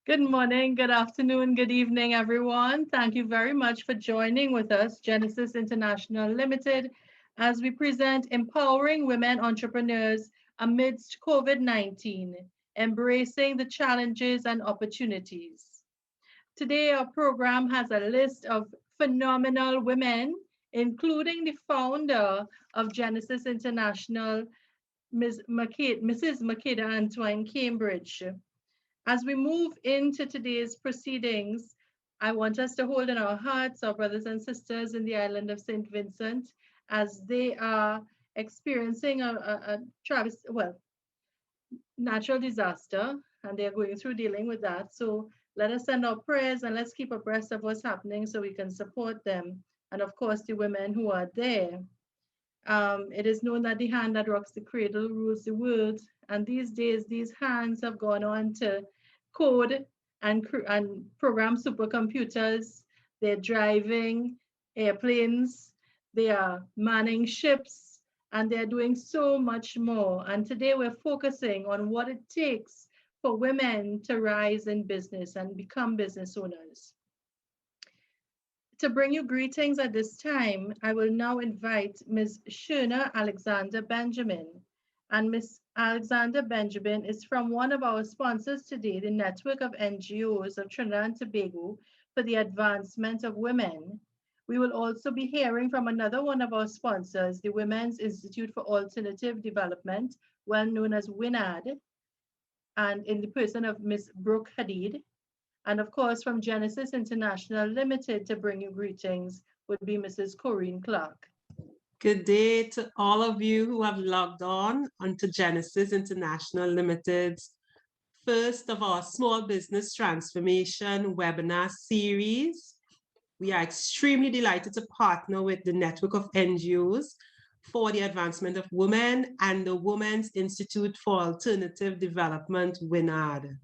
Good morning, good afternoon, good evening, everyone. Thank you very much for joining with us, Genesis International Limited, as we present Empowering Women Entrepreneurs Amidst COVID-19, Embracing the Challenges and Opportunities. Today, our program has a list of phenomenal women, including the founder of Genesis International, Mrs. Makeda Antoine Cambridge. As we move into today's proceedings, I want us to hold in our hearts our brothers and sisters in the island of St. Vincent as they are experiencing natural disaster, and they are going through dealing with that. So let us send our prayers and let's keep abreast of what's happening so we can support them. And of course, the women who are there. It is known that the hand that rocks the cradle rules the world. And these days, these hands have gone on to code and program supercomputers. They're driving airplanes. They are manning ships. And they're doing so much more. And today we're focusing on what it takes for women to rise in business and become business owners. To bring you greetings at this time, I will now invite Ms. Shona Alexander Benjamin. And Ms. Alexander Benjamin is from one of our sponsors today, the Network of NGOs of Trinidad and Tobago for the Advancement of Women. We will also be hearing from another one of our sponsors, the Women's Institute for Alternative Development, well known as WINAD, and in the person of Ms. Brooke Hadid. And of course, from Genesis International Limited to bring you greetings would be Mrs. Corinne Clark. Good day to all of you who have logged on onto Genesis International Limited's first of our small business transformation webinar series. We are extremely delighted to partner with the network of NGOs for the advancement of women and the Women's Institute for Alternative Development, WINAD.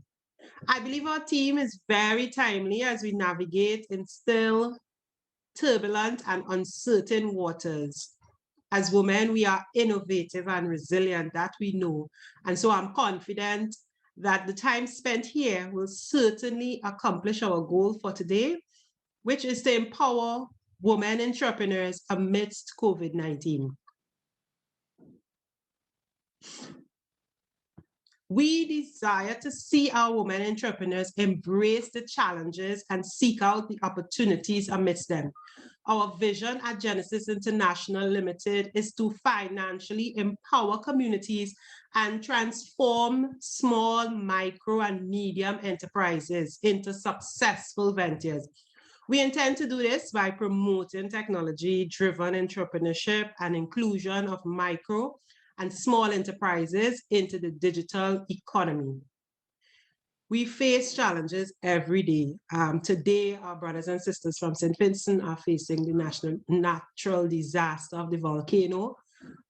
I believe our team is very timely as we navigate in still turbulent and uncertain waters. As women, we are innovative and resilient, that we know. And so I'm confident that the time spent here will certainly accomplish our goal for today, which is to empower women entrepreneurs amidst COVID-19. We desire to see our women entrepreneurs embrace the challenges and seek out the opportunities amidst them. Our vision at Genesis International Limited is to financially empower communities and transform small, micro, and medium enterprises into successful ventures. We intend to do this by promoting technology-driven entrepreneurship and inclusion of micro and small enterprises into the digital economy. We face challenges every day. Today, our brothers and sisters from St. Vincent are facing the natural disaster of the volcano,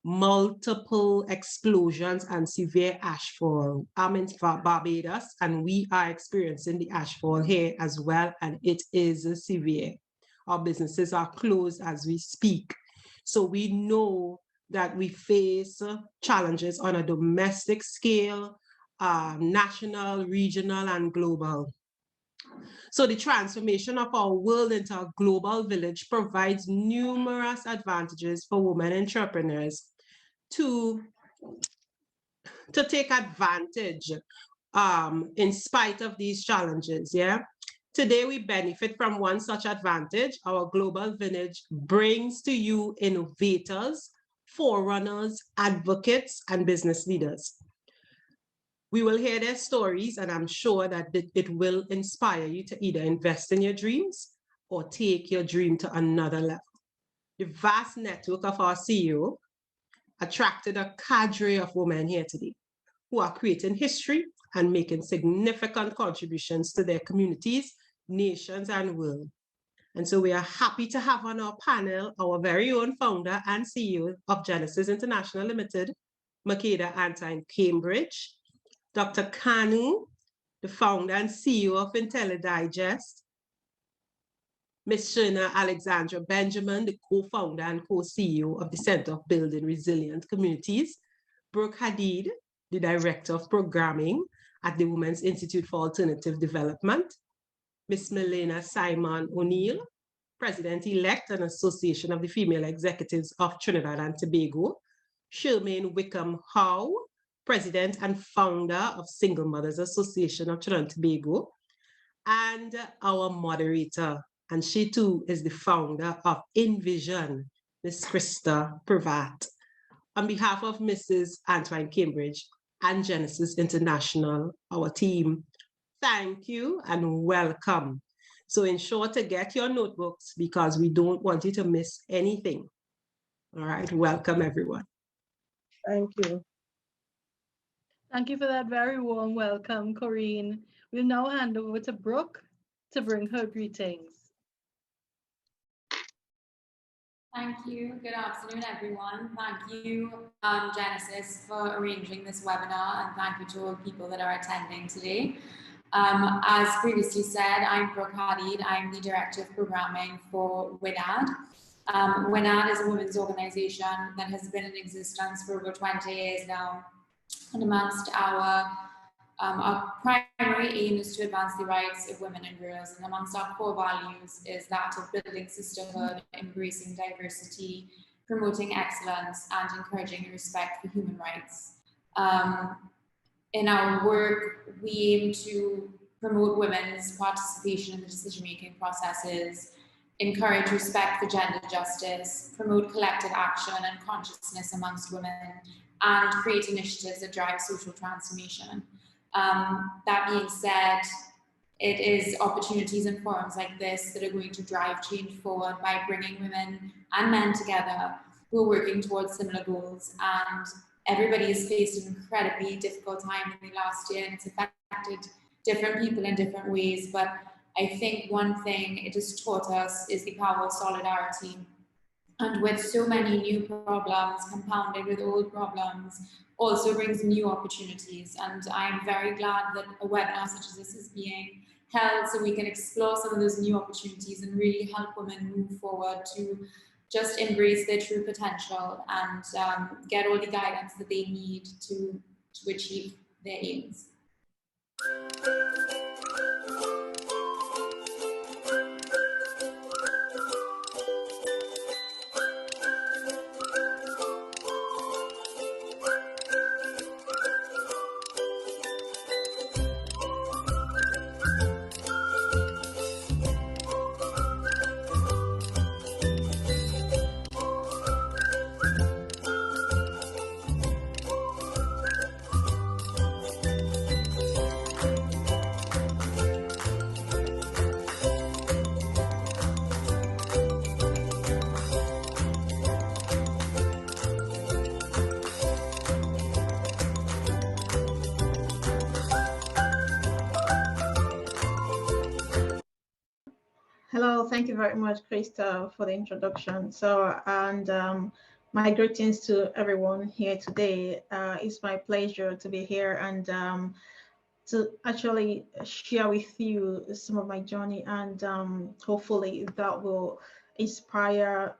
multiple explosions and severe ashfall. I'm in Barbados and we are experiencing the ashfall here as well, and it is severe. Our businesses are closed as we speak. So we know that we face challenges on a domestic scale, national, regional, and global. So the transformation of our world into a global village provides numerous advantages for women entrepreneurs to take advantage in spite of these challenges, yeah? Today, we benefit from one such advantage. Our global village brings to you innovators, forerunners, advocates, and business leaders. We will hear their stories, and I'm sure that it will inspire you to either invest in your dreams or take your dream to another level. The vast network of our CEO attracted a cadre of women here today who are creating history and making significant contributions to their communities, nations, and world. And so we are happy to have on our panel our very own founder and CEO of Genesis International Limited, Makeda Antoine Cambridge, Dr. Kanu, the founder and CEO of IntelliDigest, Ms. Shona Alexandra Benjamin, the co-founder and co-CEO of the Center of Building Resilient Communities, Brooke Hadid, the Director of Programming, at the Women's Institute for Alternative Development, Ms. Milena Simon O'Neill, President-elect and Association of the Female Executives of Trinidad and Tobago, Charmaine Wickham Howe, President and founder of Single Mothers Association of Trinidad and Tobago, and our moderator, and she too is the founder of Envision, Ms. Krista Pravat. On behalf of Mrs. Antoine Cambridge and Genesis International, our team, thank you and welcome. So ensure to get your notebooks because we don't want you to miss anything. All right, welcome everyone. Thank you. Thank you for that very warm welcome, Corinne. We'll now hand over to Brooke to bring her greetings. Thank you. Good afternoon, everyone. Thank you, Genesis, for arranging this webinar, and thank you to all the people that are attending today. As previously said, I'm Brooke Hadid. I'm the Director of Programming for WINAD. WINAD is a women's organisation that has been in existence for over 20 years now. And amongst our primary aim is to advance the rights of women and girls, and amongst our core values is that of building sisterhood, embracing diversity, promoting excellence, and encouraging respect for human rights. In our work, we aim to promote women's participation in the decision-making processes, encourage respect for gender justice, promote collective action and consciousness amongst women, and create initiatives that drive social transformation. That being said, it is opportunities and forums like this that are going to drive change forward by bringing women and men together who are working towards similar goals. And everybody has faced an incredibly difficult time in the last year, and it's affected different people in different ways. But I think one thing it has taught us is the power of solidarity. And with so many new problems compounded with old problems, also brings new opportunities. And I'm very glad that a webinar such as this is being held so we can explore some of those new opportunities and really help women move forward to just embrace their true potential and get all the guidance that they need to achieve their aims. Hello, thank you very much, Krista, for the introduction. So, and my greetings to everyone here today. It's my pleasure to be here and to actually share with you some of my journey, and hopefully that will inspire,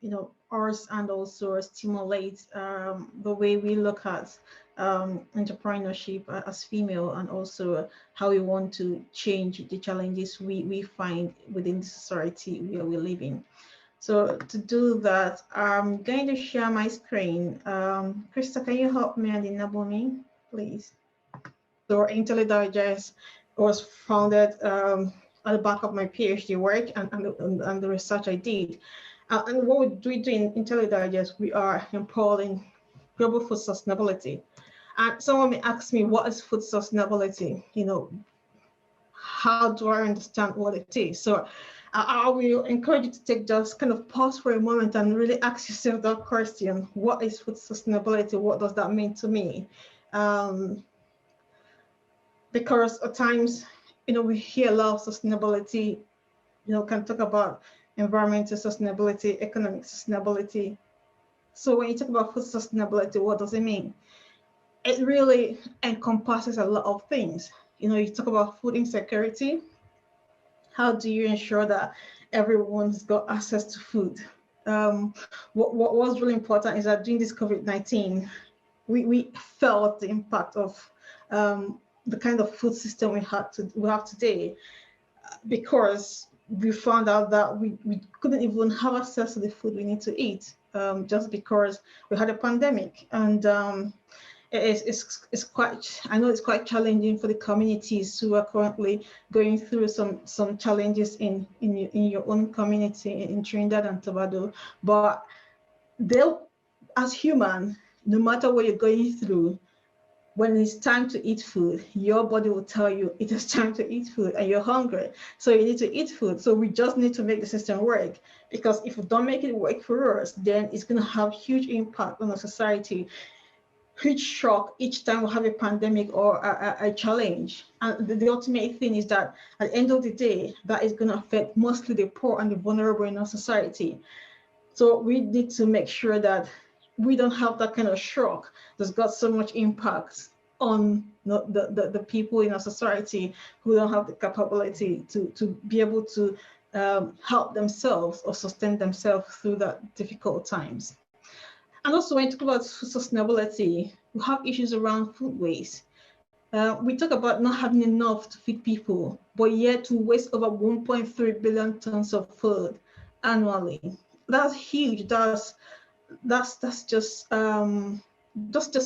you know, us and also stimulate the way we look at entrepreneurship as female, and also how we want to change the challenges we find within the society where we live in. So to do that, I'm going to share my screen. Krista, can you help me and enable me, please? So IntelliDigest was founded at the back of my PhD work and the research I did. And what we do in IntelliDigest, we are empowering global food sustainability. And someone may ask me, what is food sustainability? You know, how do I understand what it is? So I will encourage you to take just kind of pause for a moment and really ask yourself that question: what is food sustainability? What does that mean to me? Because at times, you know, we hear a lot of sustainability, you know, can talk about environmental sustainability, economic sustainability. So when you talk about food sustainability, what does it mean? It really encompasses a lot of things. You know, you talk about food insecurity. How do you ensure that everyone's got access to food? What was really important is that during this COVID-19, we felt the impact of the kind of food system we have today, because we found out that we couldn't even have access to the food we need to eat, just because we had a pandemic. And it's quite, I know it's quite challenging for the communities who are currently going through some challenges in your own community in Trinidad and Tobago. But they'll, as human, no matter what you're going through, when it's time to eat food, your body will tell you it is time to eat food and you're hungry. So you need to eat food. So we just need to make the system work, because if we don't make it work for us, then it's going to have huge impact on our society, huge shock each time we have a pandemic or a challenge. And the ultimate thing is that at the end of the day, that is going to affect mostly the poor and the vulnerable in our society. So we need to make sure that we don't have that kind of shock that's got so much impact on the people in our society who don't have the capability to be able to help themselves or sustain themselves through that difficult times. And also, when you talk about food sustainability, we have issues around food waste. We talk about not having enough to feed people, but yet we waste over 1.3 billion tons of food annually. That's huge. That's just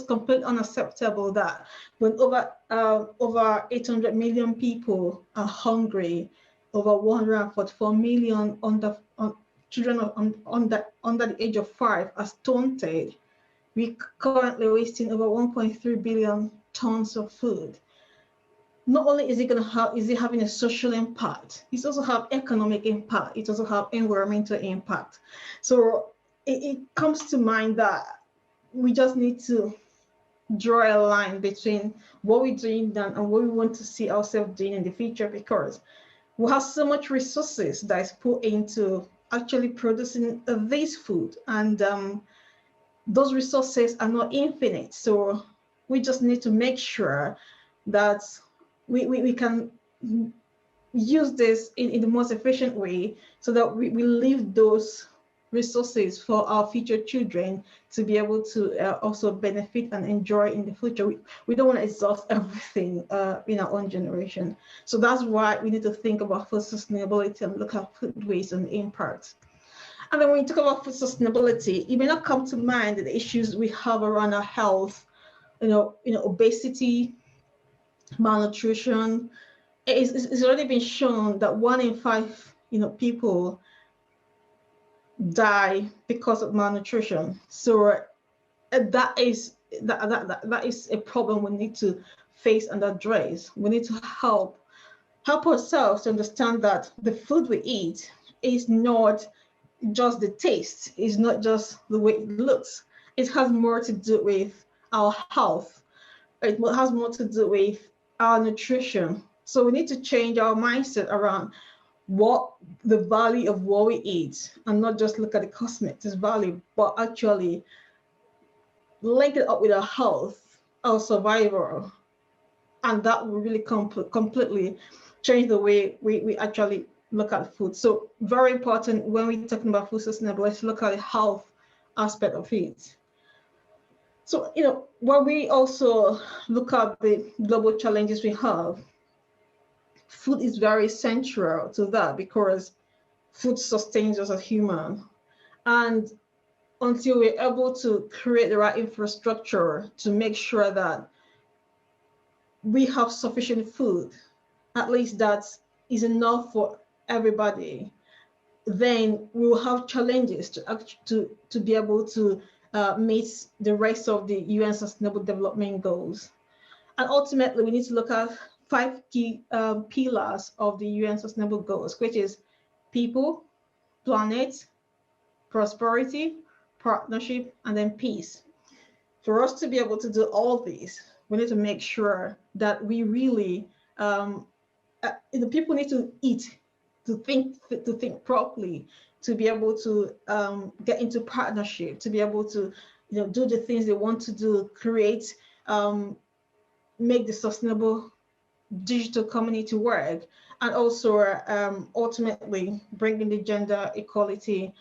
completely unacceptable. That when over 800 million people are hungry, over 144 million children under the age of 5 are stunted, we currently wasting over 1.3 billion tons of food. Not only is it having a social impact, it also have economic impact. It also have environmental impact. So it comes to mind that we just need to draw a line between what we're doing now and what we want to see ourselves doing in the future, because we have so much resources that is put into actually producing this food, and those resources are not infinite. So we just need to make sure that we can use this in the most efficient way, so that we leave those resources for our future children to be able to also benefit and enjoy in the future. We don't want to exhaust everything in our own generation. So that's why we need to think about food sustainability and look at food waste and impact. And then when you talk about food sustainability, it may not come to mind the issues we have around our health, obesity, malnutrition. It's already been shown that 1 in 5 people die because of malnutrition. So that is a problem we need to face and address. We need to help ourselves to understand that the food we eat is not just the taste, it's not just the way it looks. It has more to do with our health. It has more to do with our nutrition. So we need to change our mindset around what the value of what we eat, and not just look at the cosmetics value, but actually link it up with our health, our survival. And that will really completely change the way we actually look at food. So very important when we're talking about food sustainability, look at the health aspect of it. So, when we also look at the global challenges we have, food is very central to that, because food sustains us as human. And until we're able to create the right infrastructure to make sure that we have sufficient food, at least that is enough for everybody, then we will have challenges to be able to meet the rest of the UN Sustainable Development Goals. And ultimately, we need to look at 5 key pillars of the UN Sustainable Goals, which is people, planet, prosperity, partnership, and then peace. For us to be able to do all these, we need to make sure that we really, the people need to eat, to think properly, to be able to get into partnership, to be able to do the things they want to do, create, make the sustainable digital community work, and also ultimately bringing the gender equality,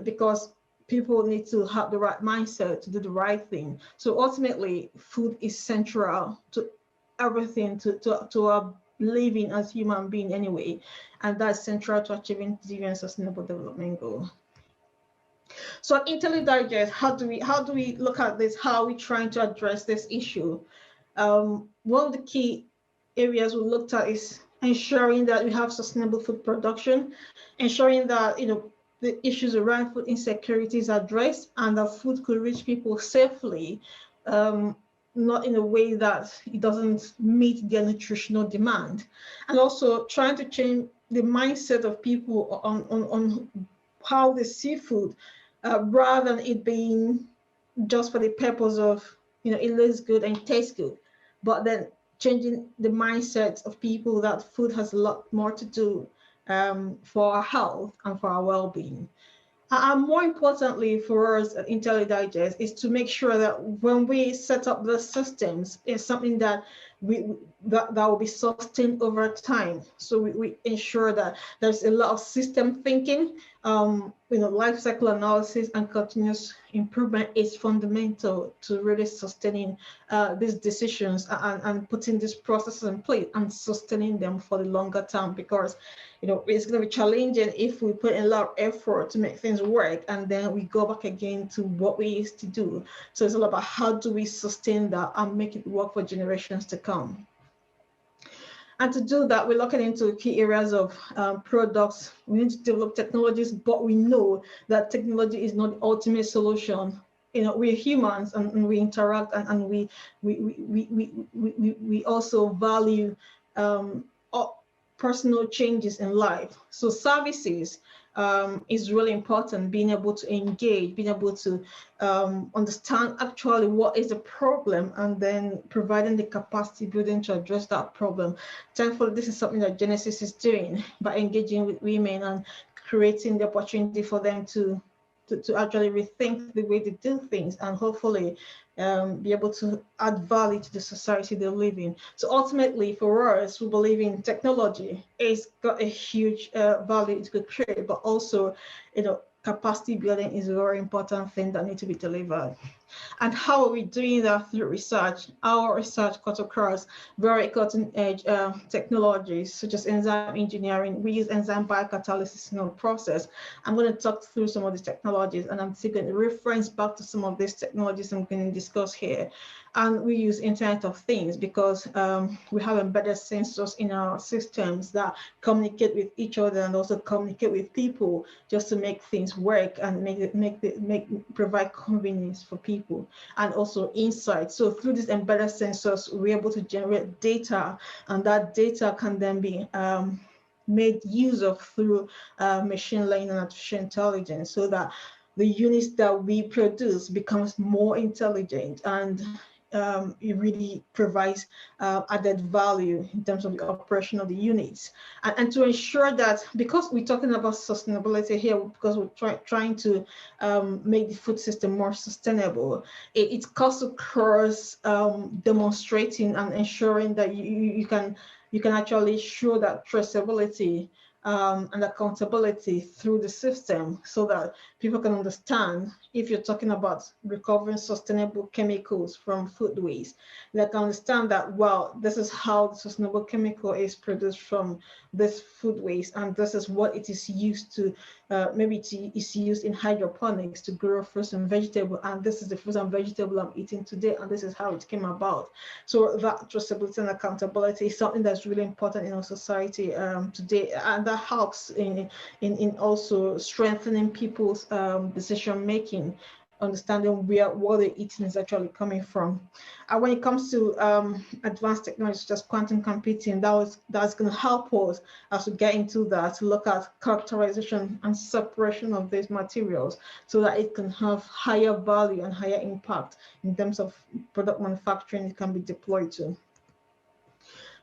because people need to have the right mindset to do the right thing. So ultimately, food is central to everything to our living as human being anyway, and that's central to achieving the UN Sustainable Development Goal. So at Intelli Digest, how do we look at this? How are we trying to address this issue? One of the key areas we looked at is ensuring that we have sustainable food production, ensuring that the issues around food insecurity is addressed and that food could reach people safely, not in a way that it doesn't meet their nutritional demand, and also trying to change the mindset of people on how they see food, rather than it being just for the purpose of it looks good and tastes good, but then changing the mindset of people that food has a lot more to do for our health and for our well-being. And more importantly for us at Intelli Digest is to make sure that when we set up the systems, it's something that that will be sustained over time. So we ensure that there's a lot of system thinking. Life cycle analysis and continuous improvement is fundamental to really sustaining these decisions and putting these processes in place and sustaining them for the longer term, because it's going to be challenging if we put in a lot of effort to make things work and then we go back again to what we used to do. So it's all about how do we sustain that and make it work for generations to come. And to do that, we're looking into key areas of products. We need to develop technologies, but we know that technology is not the ultimate solution. We're humans and we interact and we also value personal changes in life. So services is really important, being able to engage, being able to understand actually what is the problem and then providing the capacity building to address that problem. Thankfully, this is something that Genesis is doing by engaging with women and creating the opportunity for them to actually rethink the way they do things and hopefully be able to add value to the society they live in. So ultimately for us, we believe in technology. It's got a huge value it could create, but also, capacity building is a very important thing that needs to be delivered. And how are we doing that? Through research. Our research cuts across very cutting edge technologies such as enzyme engineering. We use enzyme biocatalysis in our process. I'm going to talk through some of these technologies, and I'm still going to reference back to some of these technologies I'm going to discuss here. And we use Internet of Things because we have embedded sensors in our systems that communicate with each other and also communicate with people just to make things work and provide convenience for people and also insight. So through these embedded sensors, we're able to generate data, and that data can then be made use of through machine learning and artificial intelligence, so that the units that we produce becomes more intelligent and it really provides added value in terms of the operation of the units. And to ensure that, because we're talking about sustainability here, because we're trying to make the food system more sustainable, it cuts across demonstrating and ensuring that you can actually show that traceability and accountability through the system, so that people can understand if you're talking about recovering sustainable chemicals from food waste, they can understand that, well, this is how the sustainable chemical is produced from this food waste, and this is what it is used to, maybe it's used in hydroponics to grow fruits and vegetables, and this is the fruits and vegetable I'm eating today, and this is how it came about. So that traceability and accountability is something that's really important in our society today, and that helps in also strengthening people's decision making, understanding what they're eating is actually coming from. And when it comes to advanced technologies such as quantum computing, that's going to help us as we get into that, to look at characterization and separation of these materials so that it can have higher value and higher impact in terms of product manufacturing it can be deployed to.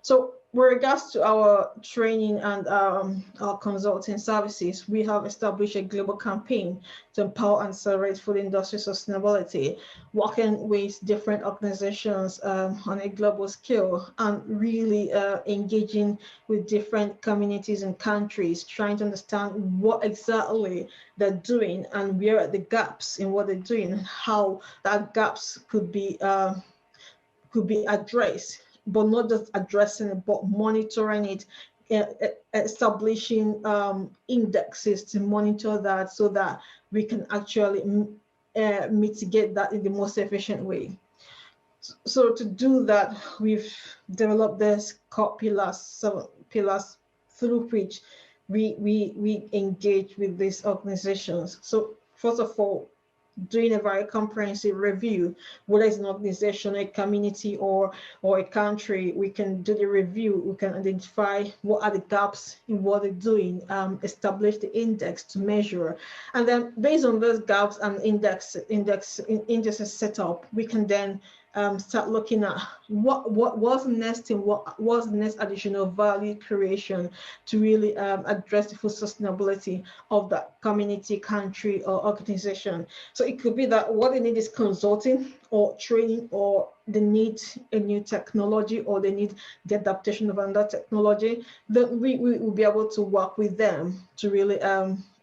So with regards to our training and our consulting services, we have established a global campaign to empower and accelerate food industry sustainability, working with different organizations on a global scale and really engaging with different communities and countries, trying to understand what exactly they're doing and where are the gaps in what they're doing and how that gaps could be addressed but not just addressing it, but monitoring it, establishing indexes to monitor that so that we can actually mitigate that in the most efficient way. So to do that, we've developed this core pillars, 7 pillars through which we engage with these organizations. So first of all, doing a very comprehensive review, whether it's an organization, a community, or a country, we can do the review, we can identify what are the gaps in what they're doing, establish the index to measure. And then based on those gaps and indices set up, we can then start looking at what was next and what was the next additional value creation to really address the food sustainability of that community, country, or organization. So it could be that what they need is consulting or training, or they need a new technology, or they need the adaptation of another technology. Then we will be able to work with them to really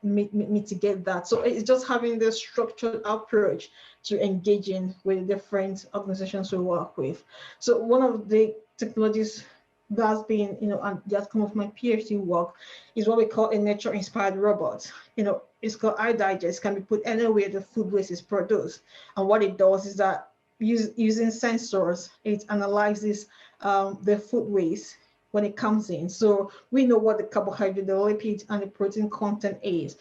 mitigate that. So it's just having this structured approach to engaging with different organizations we work with. So one of the technologies that's been, and that's come of my PhD work is what we call a nature-inspired robot. It's called iDigest, can be put anywhere the food waste is produced. And what it does is that using sensors, it analyzes the food waste when it comes in. So we know what the carbohydrate, the lipid, and the protein content is.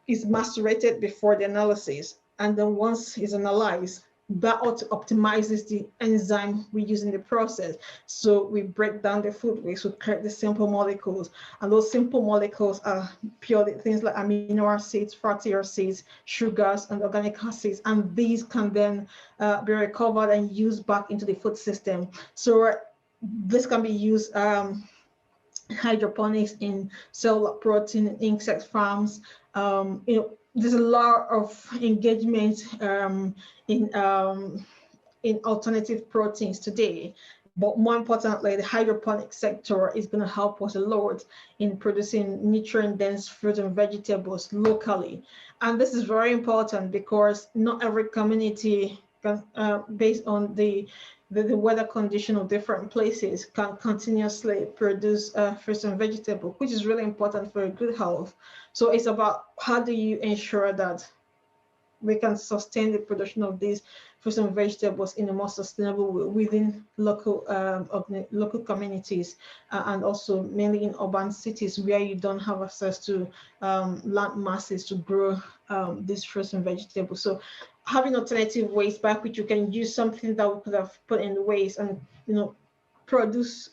It's macerated before the analysis. And then once it's analyzed, that optimizes the enzyme we use in the process. So we break down the food waste, we create the simple molecules. And those simple molecules are purely things like amino acids, fatty acids, sugars, and organic acids. And these can then be recovered and used back into the food system. So this can be used hydroponics in cellular protein, insect farms. There's a lot of engagement in alternative proteins today, but more importantly, the hydroponic sector is going to help us a lot in producing nutrient-dense fruit and vegetables locally. And this is very important because not every community can, based on the weather condition of different places, can continuously produce fruits and vegetables, which is really important for good health. So it's about how do you ensure that we can sustain the production of these fruits and vegetables in a more sustainable way within local communities, and also mainly in urban cities where you don't have access to land masses to grow these fruits and vegetables. So having alternative ways by which you can use something that we could have put in waste and produce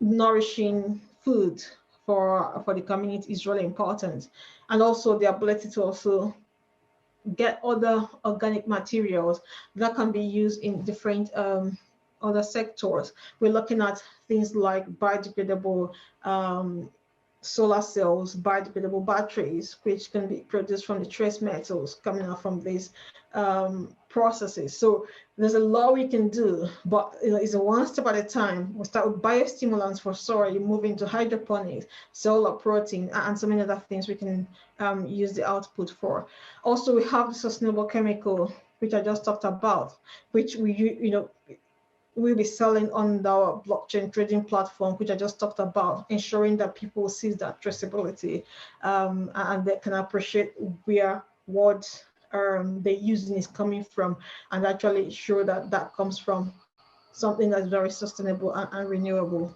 nourishing food for the community is really important. And also the ability to also get other organic materials that can be used in different other sectors. We're looking at things like biodegradable solar cells, biodegradable batteries, which can be produced from the trace metals coming out from these processes. So there's a lot we can do, but it's a one step at a time. We'll start with biostimulants for soil, you move into hydroponics, cellular protein, and so many other things we can use the output for. Also, we have the sustainable chemical, which I just talked about, which we'll be selling on our blockchain trading platform, which I just talked about, ensuring that people see that traceability and they can appreciate where what they're using is coming from, and actually show that that comes from something that's very sustainable and renewable.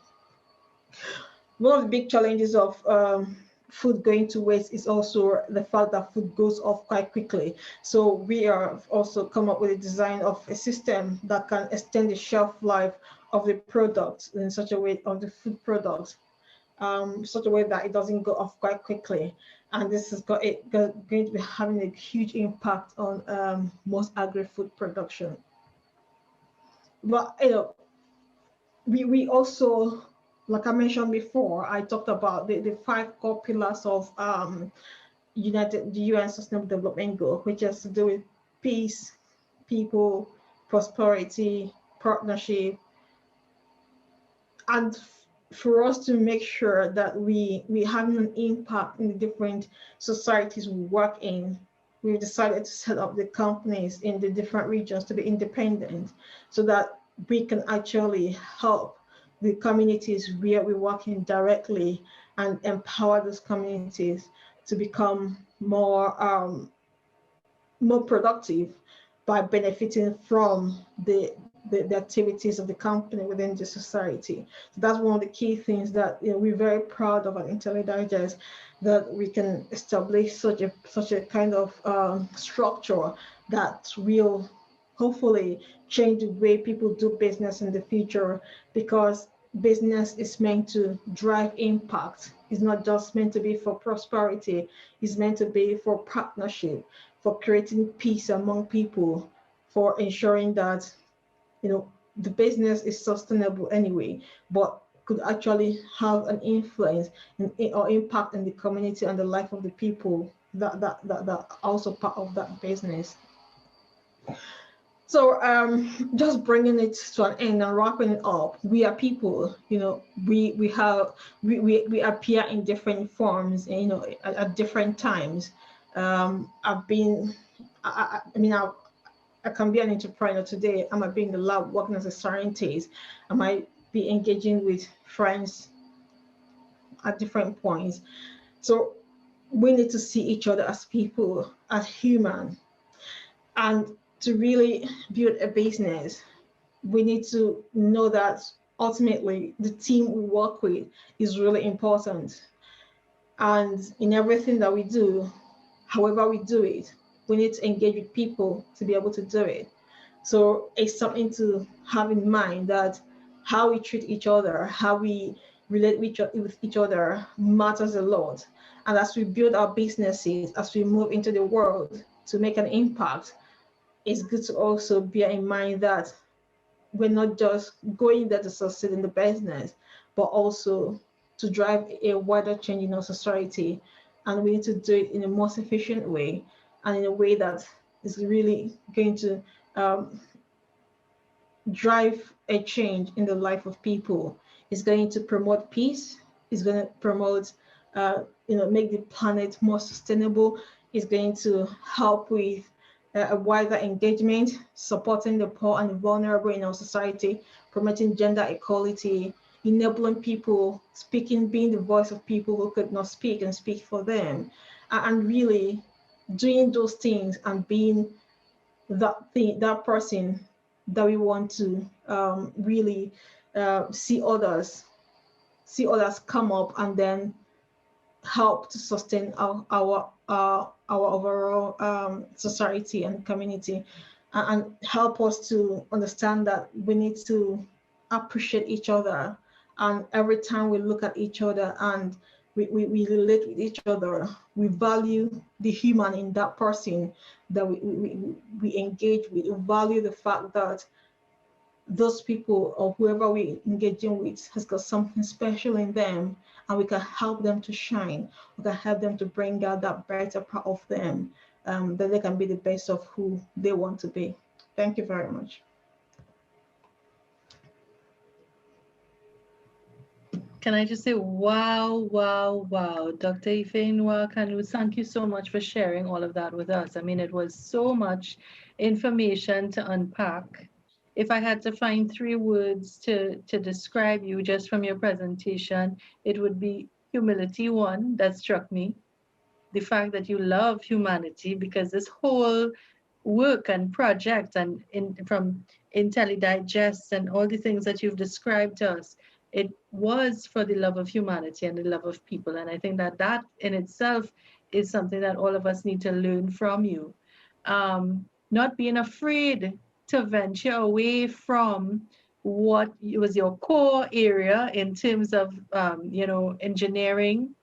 One of the big challenges of food going to waste is also the fact that food goes off quite quickly. So we are also come up with a design of a system that can extend the shelf life of the product in such a way, of the food products, such a way that it doesn't go off quite quickly. And this is going to be having a huge impact on most agri-food production. But we also, like I mentioned before, I talked about the 5 core pillars of the UN Sustainable Development Goal, which has to do with peace, people, prosperity, partnership, and for us to make sure that we have an impact in the different societies we work in, we've decided to set up the companies in the different regions to be independent, so that we can actually help the communities where we're working directly and empower those communities to become more productive by benefiting from the activities of the company within the society. So that's one of the key things that we're very proud of at IntelliDigest, that we can establish such a kind of structure that will hopefully change the way people do business in the future, because business is meant to drive impact. It's not just meant to be for prosperity, it's meant to be for partnership, for creating peace among people, for ensuring that the business is sustainable anyway, but could actually have an influence or impact in the community and the life of the people that also part of that business. So just bringing it to an end and wrapping it up, we are people, we appear in different forms, at different times. I can be an entrepreneur today. I might be in the lab working as a scientist. I might be engaging with friends at different points. So we need to see each other as people, as human. And to really build a business, we need to know that ultimately the team we work with is really important. And in everything that we do, however we do it, we need to engage with people to be able to do it. So it's something to have in mind, that how we treat each other, how we relate with each other matters a lot. And as we build our businesses, as we move into the world to make an impact, it's good to also bear in mind that we're not just going there to succeed in the business, but also to drive a wider change in our society. And we need to do it in a most efficient way, and in a way that is really going to drive a change in the life of people. It's going to promote peace. It's going to promote, make the planet more sustainable. It's going to help with a wider engagement, supporting the poor and the vulnerable in our society, promoting gender equality, enabling people, being the voice of people who could not speak and speak for them, and really doing those things and being that person that we want to really see others come up and then help to sustain our overall society and community, and help us to understand that we need to appreciate each other. And every time we look at each other and we relate with each other, we value the human in that person that we engage with. We value the fact that those people or whoever we're engaging with has got something special in them, and we can help them to shine. We can help them to bring out that better part of them, that they can be the best of who they want to be. Thank you very much. Can I just say, wow, wow, wow. Dr. Ifeinwa Kanu, thank you so much for sharing all of that with us. I mean, it was so much information to unpack. If I had to find 3 words to describe you just from your presentation, it would be humility, one, that struck me. The fact that you love humanity, because this whole work and project and from IntelliDigest and all the things that you've described to us, it was for the love of humanity and the love of people. And I think that in itself is something that all of us need to learn from you. Not being afraid to venture away from what was your core area in terms of, engineering,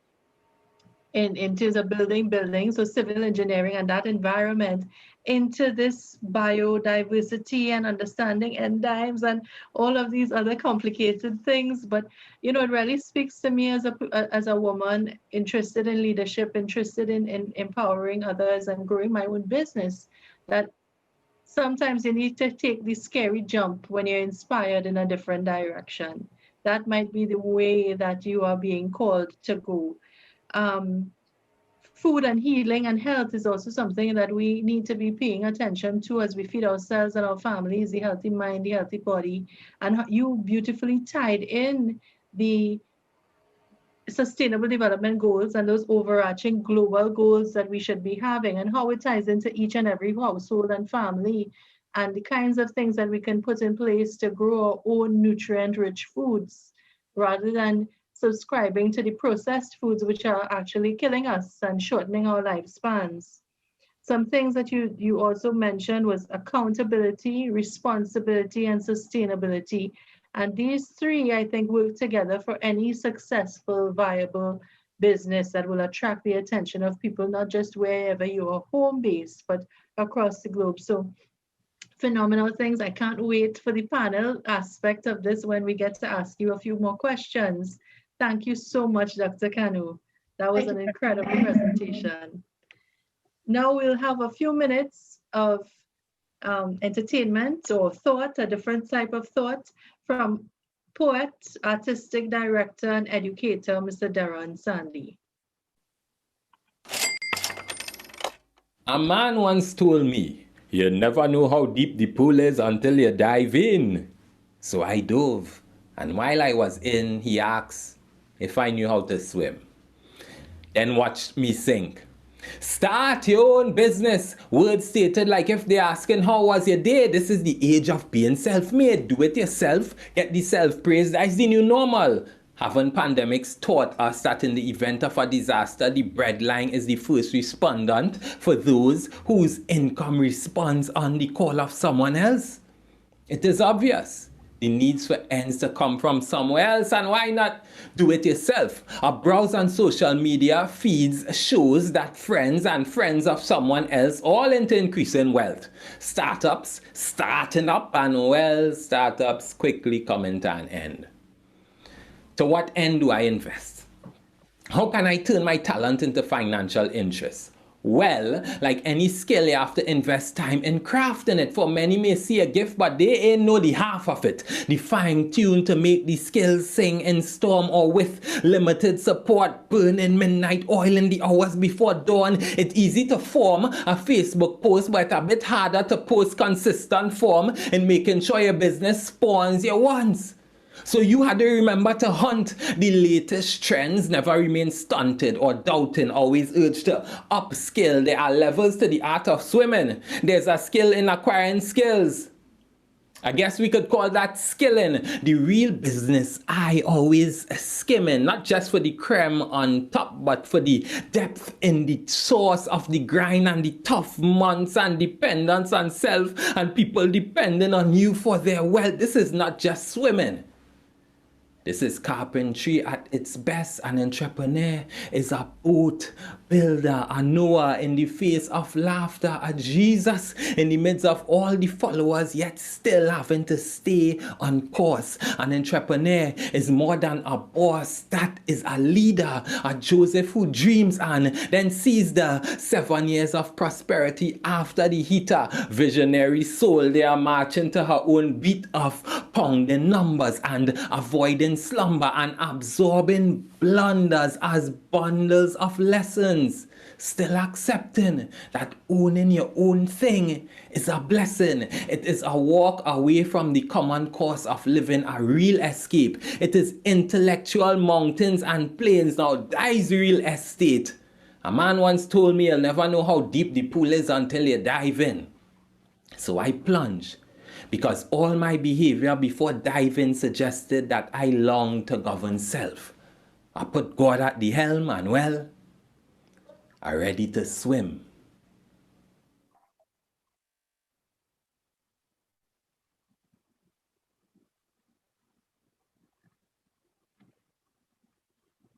in terms of building buildings, so civil engineering and that environment, into this biodiversity and understanding enzymes and all of these other complicated things. But it really speaks to me as a woman interested in leadership, interested in empowering others and growing my own business, that sometimes you need to take the scary jump when you're inspired in a different direction. That might be the way that you are being called to go. food and healing and health is also something that we need to be paying attention to as we feed ourselves and our families, the healthy mind, the healthy body. And you beautifully tied in the sustainable development goals and those overarching global goals that we should be having, and how it ties into each and every household and family, and the kinds of things that we can put in place to grow our own nutrient-rich foods rather than subscribing to the processed foods, which are actually killing us and shortening our lifespans. Some things that you also mentioned was accountability, responsibility, and sustainability. And these three, I think, work together for any successful, viable business that will attract the attention of people, not just wherever you are home-based, but across the globe. So phenomenal things. I can't wait for the panel aspect of this when we get to ask you a few more questions. Thank you so much, Dr. Kanu. That was an incredible presentation. Now we'll have a few minutes of entertainment or thought, a different type of thought from poet, artistic director, and educator, Mr. Darren Sandy. A man once told me, you never know how deep the pool is until you dive in. So I dove, and while I was in, he asked if I knew how to swim. Then watched me sink. Start your own business. Words stated like if they're asking how was your day. This is the age of being self-made. Do it yourself. Get the self-praise. That's the new normal. Haven't pandemics taught us that in the event of a disaster, the breadline is the first respondent for those whose income responds on the call of someone else? It is obvious. The needs for ends to come from somewhere else, and why not do it yourself? A browse on social media feeds shows that friends and friends of someone else all into increasing wealth. Startups starting up, and well, startups quickly coming to an end. To what end do I invest? How can I turn my talent into financial interest? Well, like any skill, you have to invest time in crafting it. For many may see a gift, but they ain't know the half of it. The fine-tune to make the skills sing in storm or with limited support, burning midnight oil in the hours before dawn. It's easy to form a Facebook post, but a bit harder to post consistent form in making sure your business spawns your wants. So you had to remember to hunt the latest trends, never remain stunted or doubting, always urge to upskill. There are levels to the art of swimming. There's a skill in acquiring skills. I guess we could call that skilling. The real business I always skimming, not just for the creme on top, but for the depth in the source of the grind and the tough months and dependence on self and people depending on you for their wealth. This is not just swimming. This is carpentry at its best. An entrepreneur is a boat builder, a Noah in the face of laughter, a Jesus in the midst of all the followers, yet still having to stay on course. An entrepreneur is more than a boss. That is a leader, a Joseph who dreams and then sees the 7 years of prosperity after the heater. Visionary soul, they are marching to her own beat of pounding numbers and avoiding slumber and absorbing blunders as bundles of lessons, still accepting that owning your own thing is a blessing. It is a walk away from the common course of living, a real escape. It is intellectual mountains and plains. Now that is real estate. A man once told me, you'll never know how deep the pool is until you dive in. So I plunge, because all my behavior before diving suggested that I long to govern self. I put God at the helm and well, I'm ready to swim.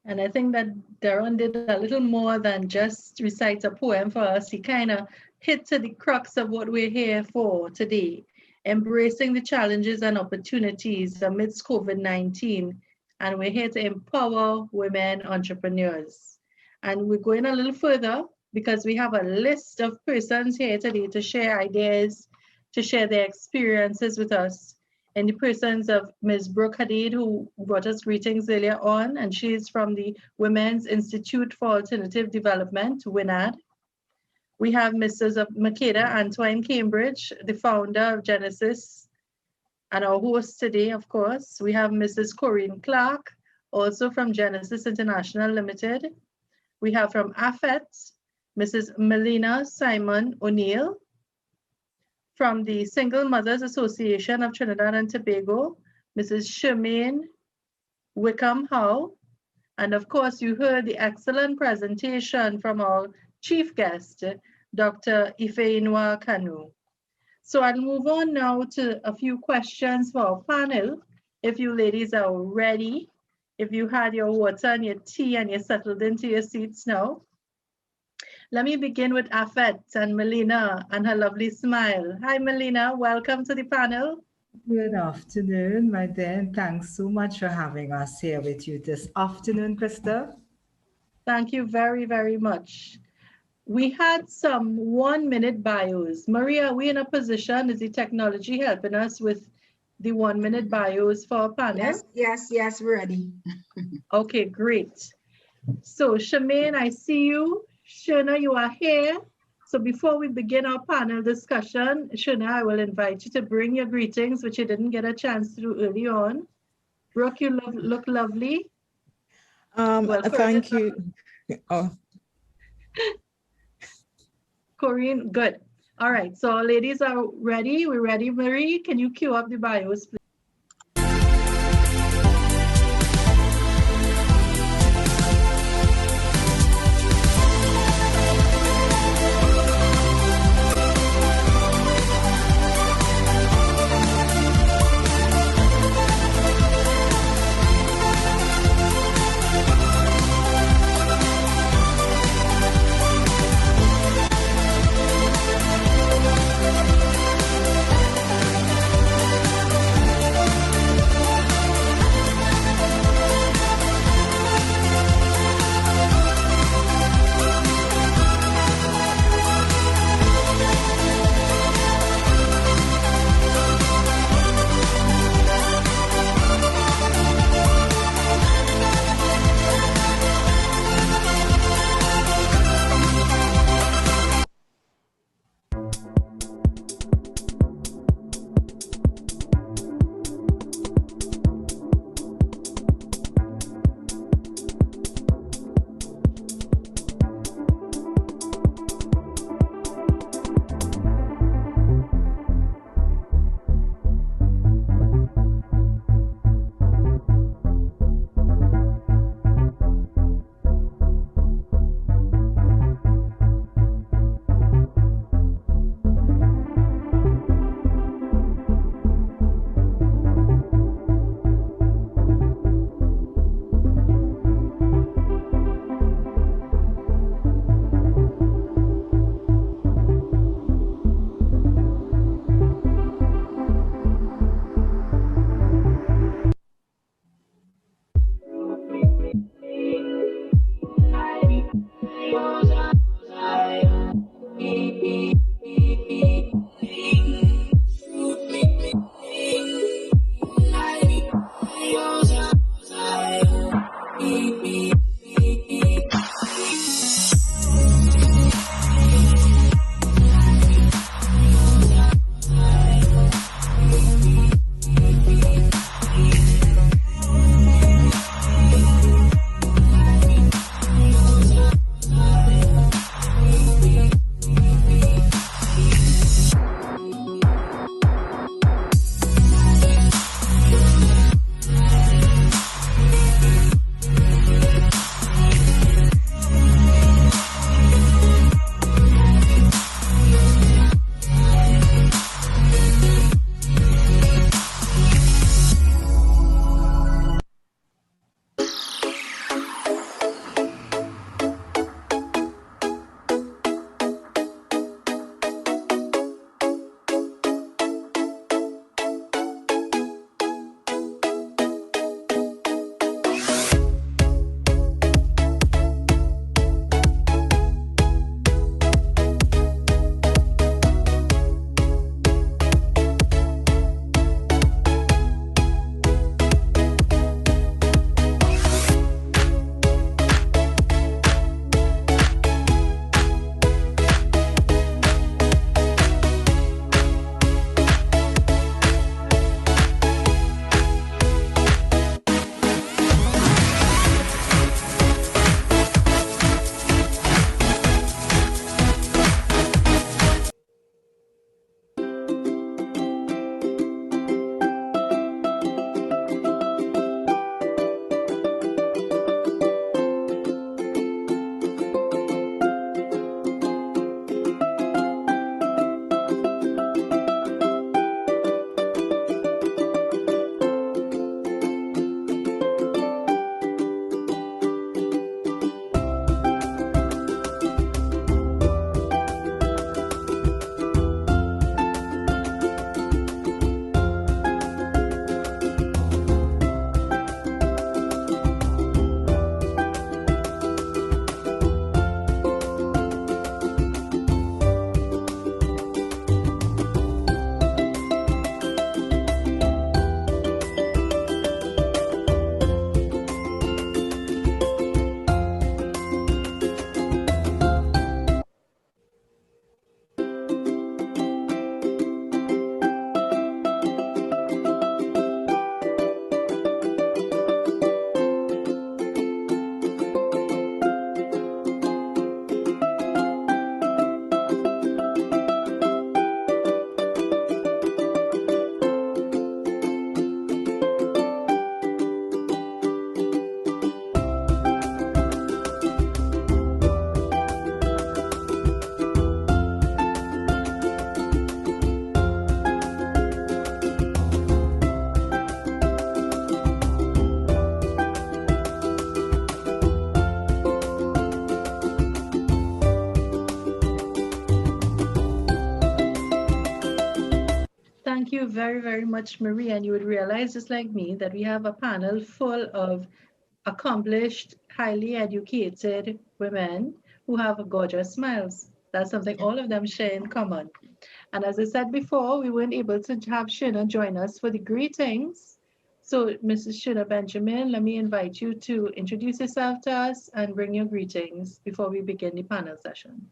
And I think that Darren did a little more than just recite a poem for us. He kind of hit to the crux of what we're here for today, embracing the challenges and opportunities amidst COVID-19. And we're here to empower women entrepreneurs. And we're going a little further because we have a list of persons here today to share ideas, to share their experiences with us in the persons of Ms. Brooke Hadid, who brought us greetings earlier on, and she is from the Women's Institute for Alternative Development, WINAD. We have Mrs. Makeda Antoine Cambridge, the founder of Genesis, and our host today, of course. We have Mrs. Corinne Clark, also from Genesis International Limited. We have from AFET, Mrs. Melina Simon O'Neill. From the Single Mothers Association of Trinidad and Tobago, Mrs. Shermaine Wickham Howe. And of course, you heard the excellent presentation from our chief guest, Dr. Ifeinwa Kanu. So I'll move on now to a few questions for our panel. If you ladies are ready, if you had your water and your tea and you're settled into your seats now. Let me begin with Afet and Melina and her lovely smile. Hi, Melina. Welcome to the panel. Good afternoon, my dear, and thanks so much for having us here with you this afternoon, Krista. Thank you very, very much. We had some 1-minute bios. Maria, are we in a position? Is the technology helping us with the 1-minute bios for our panel? Yes, we're ready. Okay, great. So, Shemaine, I see you. Shona, you are here. So before we begin our panel discussion, Shona, I will invite you to bring your greetings, which you didn't get a chance to do early on. Brooke, you look lovely. Thank you. Oh. Corinne, good. All right, so our ladies are ready. We're ready. Marie, can you cue up the bios, please? very, very much, Marie. And you would realize, just like me, that we have a panel full of accomplished, highly educated women who have gorgeous smiles. That's something all of them share in common. And as I said before, we weren't able to have Shuna join us for the greetings. So, Mrs. Shuna Benjamin, let me invite you to introduce yourself to us and bring your greetings before we begin the panel session.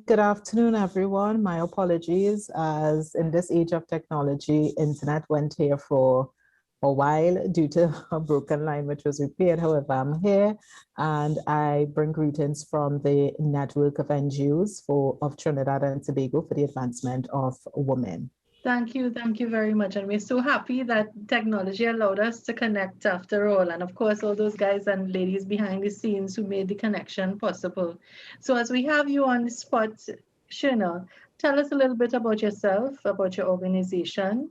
Good afternoon, everyone. My apologies, as in this age of technology, internet went here for a while due to a broken line, which was repaired. However, I'm here and I bring greetings from the network of NGOs of Trinidad and Tobago for the advancement of women. Thank you very much. And we're so happy that technology allowed us to connect after all. And of course, all those guys and ladies behind the scenes who made the connection possible. So as we have you on the spot, Shuna, tell us a little bit about yourself, about your organization.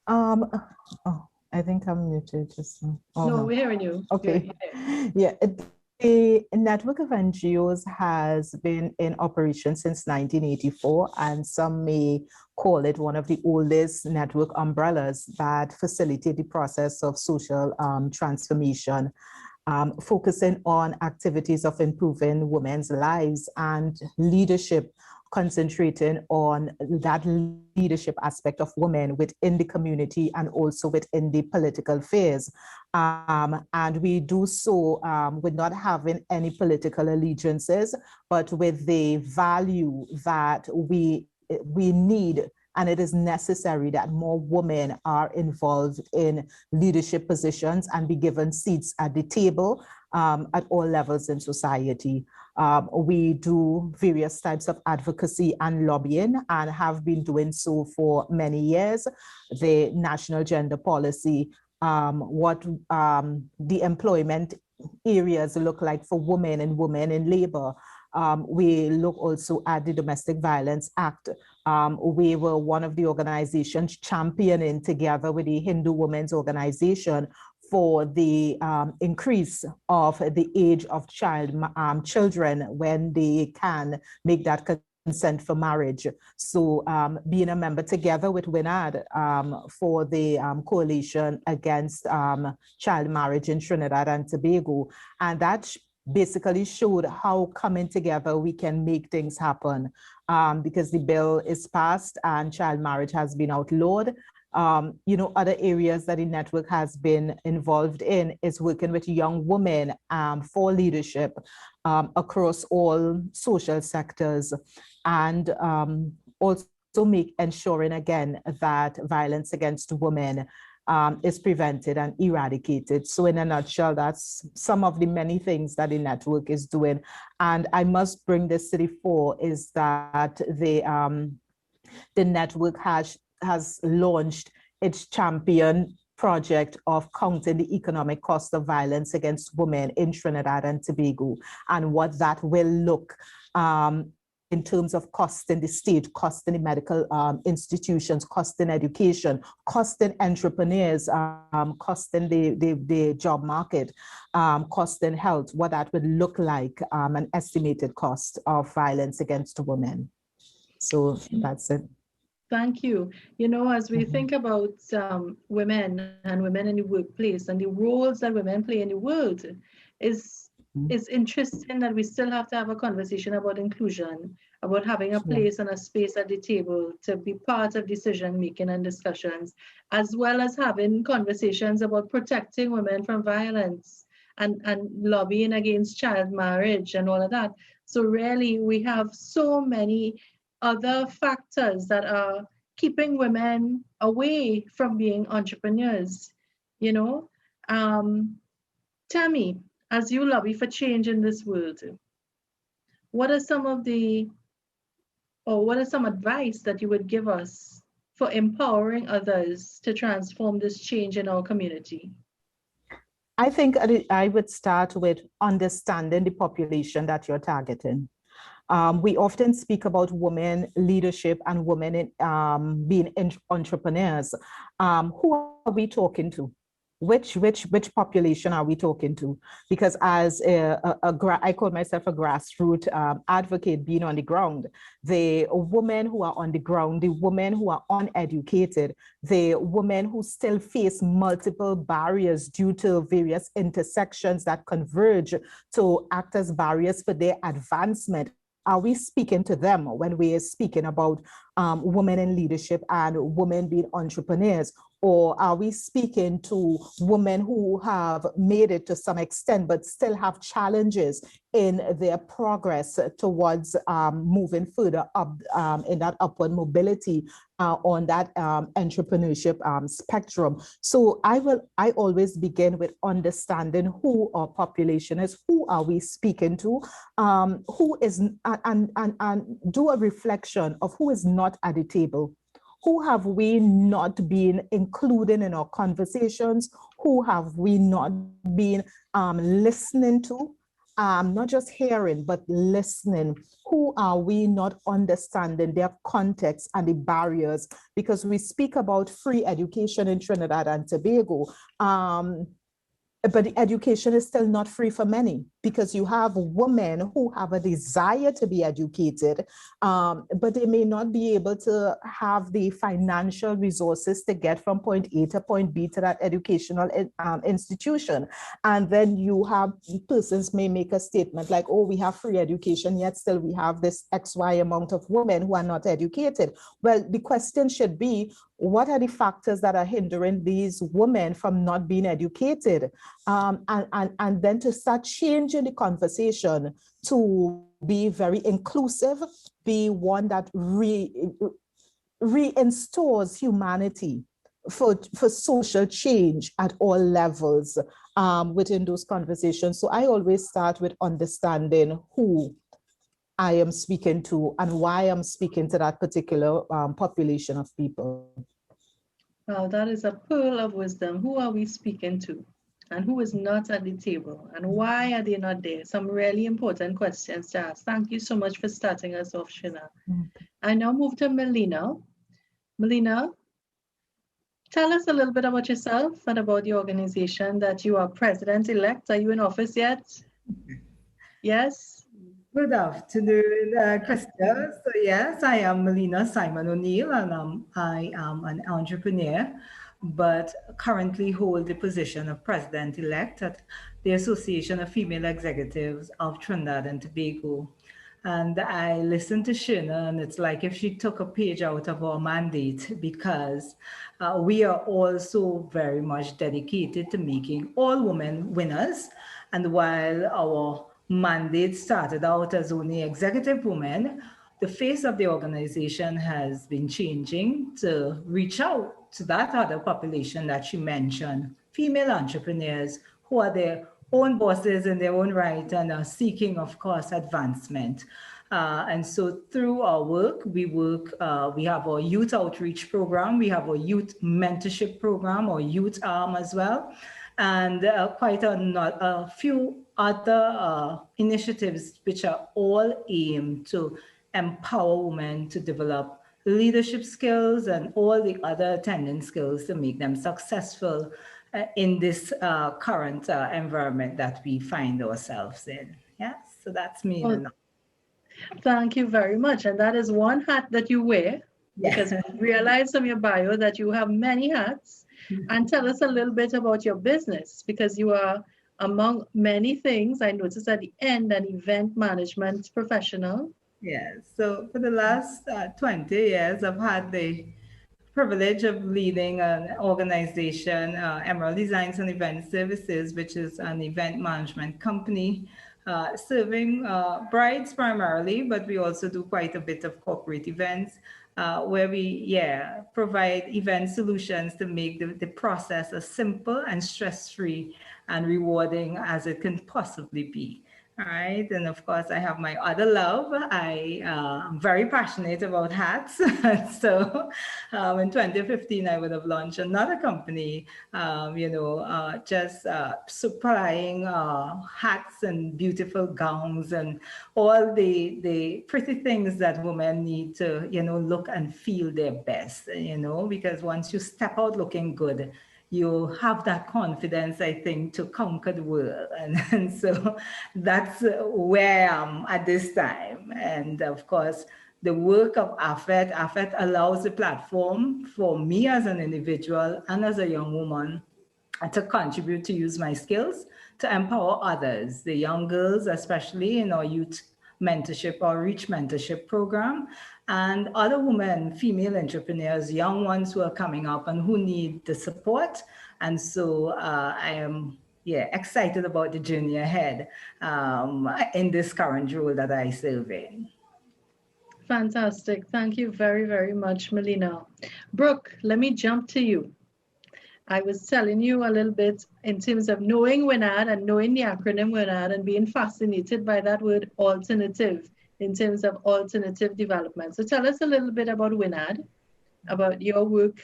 I think I'm muted just now. Oh, no, we're hearing you. Okay. Yeah. The network of NGOs has been in operation since 1984, and some may call it one of the oldest network umbrellas that facilitate the process of social transformation, focusing on activities of improving women's lives and leadership, concentrating on that leadership aspect of women within the community and also within the political spheres. And we do so with not having any political allegiances, but with the value that we need, and it is necessary that more women are involved in leadership positions and be given seats at the table at all levels in society. We do various types of advocacy and lobbying and have been doing so for many years. The national gender policy, what the employment areas look like for women and women in labor. We look also at the Domestic Violence Act. We were one of the organizations championing together with the Hindu Women's Organization for the increase of the age of children when they can make that consent for marriage. So being a member together with WINAD for the coalition against child marriage in Trinidad and Tobago. And that basically showed how coming together we can make things happen, because the bill is passed and child marriage has been outlawed. Other areas that the network has been involved in is working with young women for leadership across all social sectors, and also ensuring again that violence against women is prevented and eradicated. So in a nutshell, that's some of the many things that the network is doing. And I must bring this to the fore is that the network has launched its champion project of counting the economic cost of violence against women in Trinidad and Tobago, and what that will look in terms of costing the state, costing the medical institutions, costing education, costing entrepreneurs, costing the job market, costing health, what that would look like, an estimated cost of violence against women. So that's it. Thank you. As we think about women and women in the workplace and the roles that women play in the world, it's interesting that we still have to have a conversation about inclusion, about having a place and a space at the table to be part of decision making and discussions, as well as having conversations about protecting women from violence and lobbying against child marriage and all of that. So really, we have so many other factors that are keeping women away from being entrepreneurs. Tammy, as you lobby for change in this world, what are some advice that you would give us for empowering others to transform this change in our community? I think I would start with understanding the population that you're targeting. We often speak about women leadership and women being entrepreneurs. Who are we talking to? which population are we talking to? Because as I call myself a grassroots advocate, being on the ground, the women who are on the ground, the women who are uneducated, the women who still face multiple barriers due to various intersections that converge to act as barriers for their advancement. Are we speaking to them when we are speaking about women in leadership and women being entrepreneurs? Or are we speaking to women who have made it to some extent, but still have challenges in their progress towards moving further up in that upward mobility on that entrepreneurship spectrum? So I always begin with understanding who our population is, who are we speaking to, who is, and do a reflection of who is not at the table. Who have we not been including in our conversations? Who have we not been listening to? Not just hearing, but listening. Who are we not understanding their context and the barriers? Because we speak about free education in Trinidad and Tobago, but the education is still not free for many, because you have women who have a desire to be educated, but they may not be able to have the financial resources to get from point A to point B to that educational institution. And then you have persons may make a statement like, oh, we have free education, yet still we have this XY amount of women who are not educated. Well, the question should be, what are the factors that are hindering these women from not being educated? And then to start changing the conversation to be very inclusive, be one that reinstores humanity for social change at all levels within those conversations. So I always start with understanding who I am speaking to and why I'm speaking to that particular population of people. Wow, that is a pearl of wisdom. Who are we speaking to? And who is not at the table? And why are they not there? Some really important questions to ask. Thank you so much for starting us off, Shina. I now move to Melina. Melina, tell us a little bit about yourself and about the organization that you are president-elect. Are you in office yet? Yes? Good afternoon, Krista. So yes, I am Melina Simon O'Neill, and I am an entrepreneur, but currently hold the position of president-elect at the Association of Female Executives of Trinidad and Tobago. And I listened to Shina, and it's like if she took a page out of our mandate, because we are also very much dedicated to making all women winners. And while our mandate started out as only executive women, the face of the organization has been changing to reach out to that other population that she mentioned, female entrepreneurs who are their own bosses in their own right and are seeking, of course, advancement. And so through our work, we have our youth outreach program, we have our youth mentorship program, or youth arm as well, and quite a few other initiatives which are all aimed to empower women to develop leadership skills and all the other attendant skills to make them successful in this current environment that we find ourselves in. Yeah, so that's me. Thank you very much. And that is one hat that you wear, because we realized from your bio that you have many hats. And tell us a little bit about your business, because you are, among many things, I noticed at the end, an event management professional. Yes, so for the last 20 years, I've had the privilege of leading an organization, Emerald Designs and Event Services, which is an event management company serving brides primarily, but we also do quite a bit of corporate events where we provide event solutions to make the process as simple and stress-free and rewarding as it can possibly be. All right, and of course, I have my other love. I'm very passionate about hats. So in 2015, I would have launched another company, just supplying hats and beautiful gowns and all the pretty things that women need to, look and feel their best, because once you step out looking good, you have that confidence, I think, to conquer the world. And so that's where I am at this time. And of course, the work of AFET allows a platform for me as an individual and as a young woman to contribute, to use my skills to empower others, the young girls, especially in our youth mentorship or reach mentorship program, and other women, female entrepreneurs, young ones who are coming up and who need the support. And so I am excited about the journey ahead in this current role that I serve in. Fantastic. Thank you very, very much, Melina. Brooke, let me jump to you. I was telling you a little bit in terms of knowing WINAD and knowing the acronym WINAD and being fascinated by that word alternative in terms of alternative development. So tell us a little bit about WINAD, about your work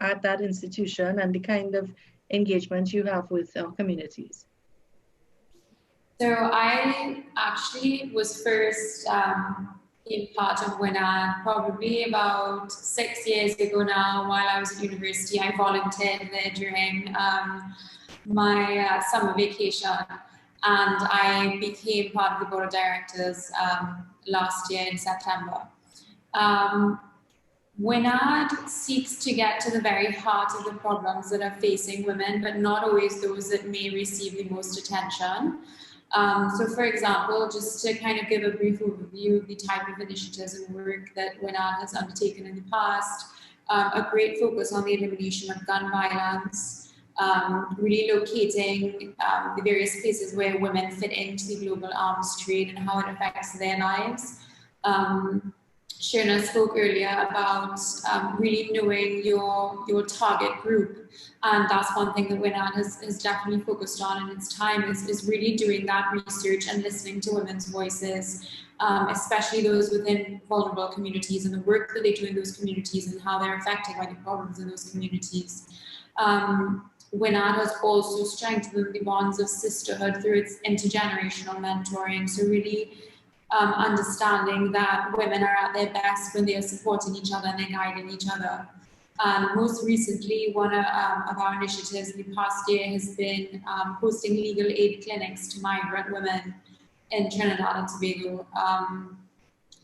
at that institution and the kind of engagement you have with our communities. So I actually was first being part of WINAD probably about 6 years ago now. While I was at university, I volunteered there during my summer vacation, and I became part of the board of directors last year in September. WINAD seeks to get to the very heart of the problems that are facing women, but not always those that may receive the most attention. So for example, just to kind of give a brief overview of the type of initiatives and work that WINAD has undertaken in the past, a great focus on the elimination of gun violence, really locating the various places where women fit into the global arms trade and how it affects their lives. Shirna spoke earlier about really knowing your target group, and that's one thing that WINAD has definitely focused on in its time is really doing that research and listening to women's voices, especially those within vulnerable communities and the work that they do in those communities and how they're affected by the problems in those communities. WINAD has also strengthened the bonds of sisterhood through its intergenerational mentoring, so really understanding that women are at their best when they are supporting each other and they're guiding each other. Most recently, one of our initiatives in the past year has been hosting legal aid clinics to migrant women in Trinidad and Tobago,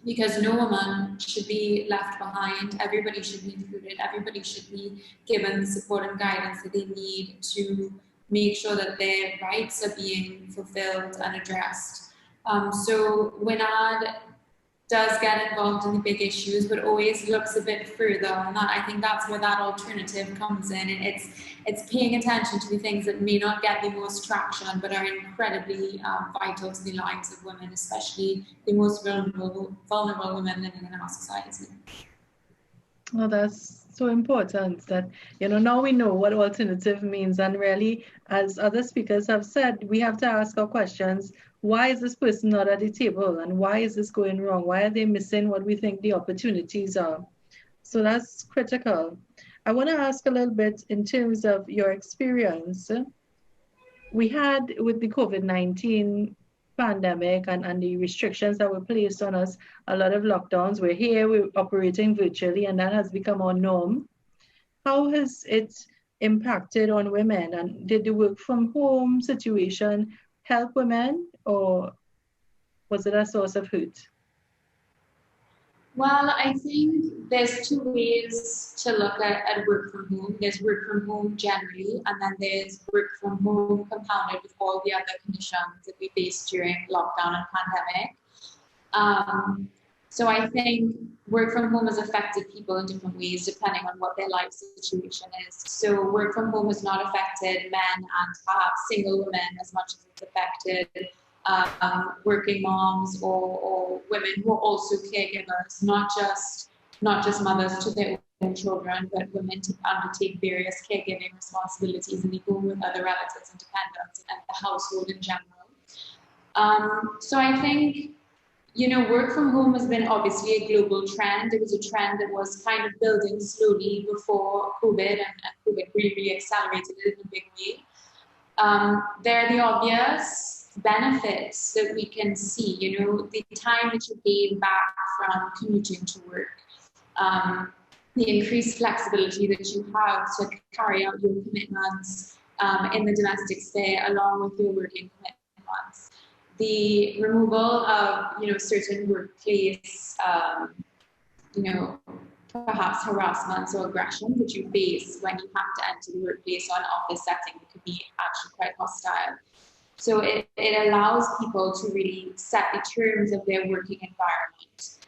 because no woman should be left behind. Everybody should be included. Everybody should be given the support and guidance that they need to make sure that their rights are being fulfilled and addressed. So WINAD does get involved in the big issues, but always looks a bit further, and I think that's where that alternative comes in. And it's paying attention to the things that may not get the most traction, but are incredibly vital to the lives of women, especially the most vulnerable women living in our society. Well, that's so important that, you know, now we know what alternative means, and really, as other speakers have said, we have to ask our questions. Why is this person not at the table, and why is this going wrong? Why are they missing what we think the opportunities are? So that's critical. I want to ask a little bit in terms of your experience. We had with the COVID-19 pandemic and the restrictions that were placed on us, a lot of lockdowns. We're here, we're operating virtually, and that has become our norm. How has it impacted on women, and did the work from home situation help women, or was it a source of hurt? Well, I think there's two ways to look at work from home. There's work from home generally, and then there's work from home compounded with all the other conditions that we faced during lockdown and pandemic. So I think work from home has affected people in different ways depending on what their life situation is. So work from home has not affected men and perhaps single women as much as it's affected working moms or women who are also caregivers, not just mothers to their own children, but women to undertake various caregiving responsibilities in the home with other relatives and dependents and the household in general. So I think, you know, work from home has been obviously a global trend. It was a trend that was kind of building slowly before COVID, and COVID really accelerated it in a big way. There are the obvious benefits that we can see, you know, the time that you gain back from commuting to work, the increased flexibility that you have to carry out your commitments in the domestic sphere along with your working commitments. The removal of, certain workplace, perhaps harassments or aggression that you face when you have to enter the workplace or an office setting that could be actually quite hostile. So it allows people to really set the terms of their working environment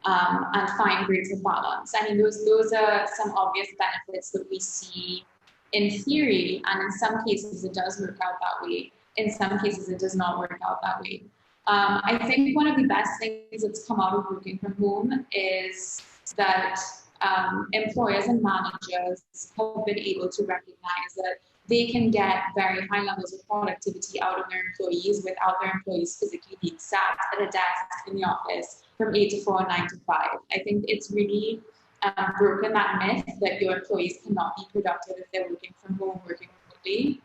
and find greater balance. I mean, those are some obvious benefits that we see in theory, and in some cases it does work out that way. In some cases it does not work out that way. I think one of the best things that's come out of working from home is that employers and managers have been able to recognize that they can get very high levels of productivity out of their employees without their employees physically being sat at a desk in the office from 8 to 4, 9 to 5. I think it's really broken that myth that your employees cannot be productive if they're working from home, working remotely.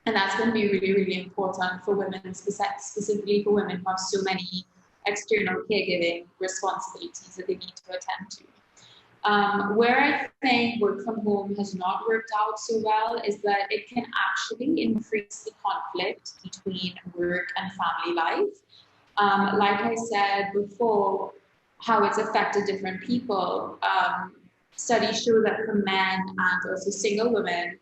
And that's going to be really, really important for women, specifically for women who have so many external caregiving responsibilities that they need to attend to. Where I think work from home has not worked out so well is that it can actually increase the conflict between work and family life. Like I said before, how it's affected different people. Studies show that for men and also single women,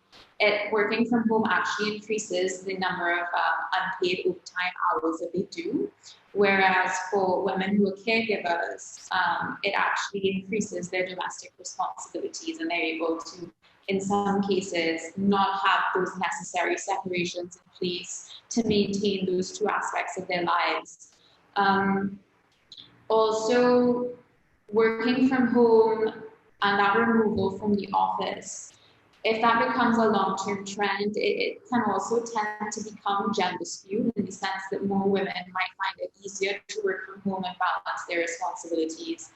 working from home actually increases the number of unpaid overtime hours that they do. Whereas for women who are caregivers, it actually increases their domestic responsibilities, and they're able to, in some cases, not have those necessary separations in place to maintain those two aspects of their lives. Also, working from home and that removal from the office, if that becomes a long-term trend, it can also tend to become gender skewed in the sense that more women might find it easier to work from home and balance their responsibilities.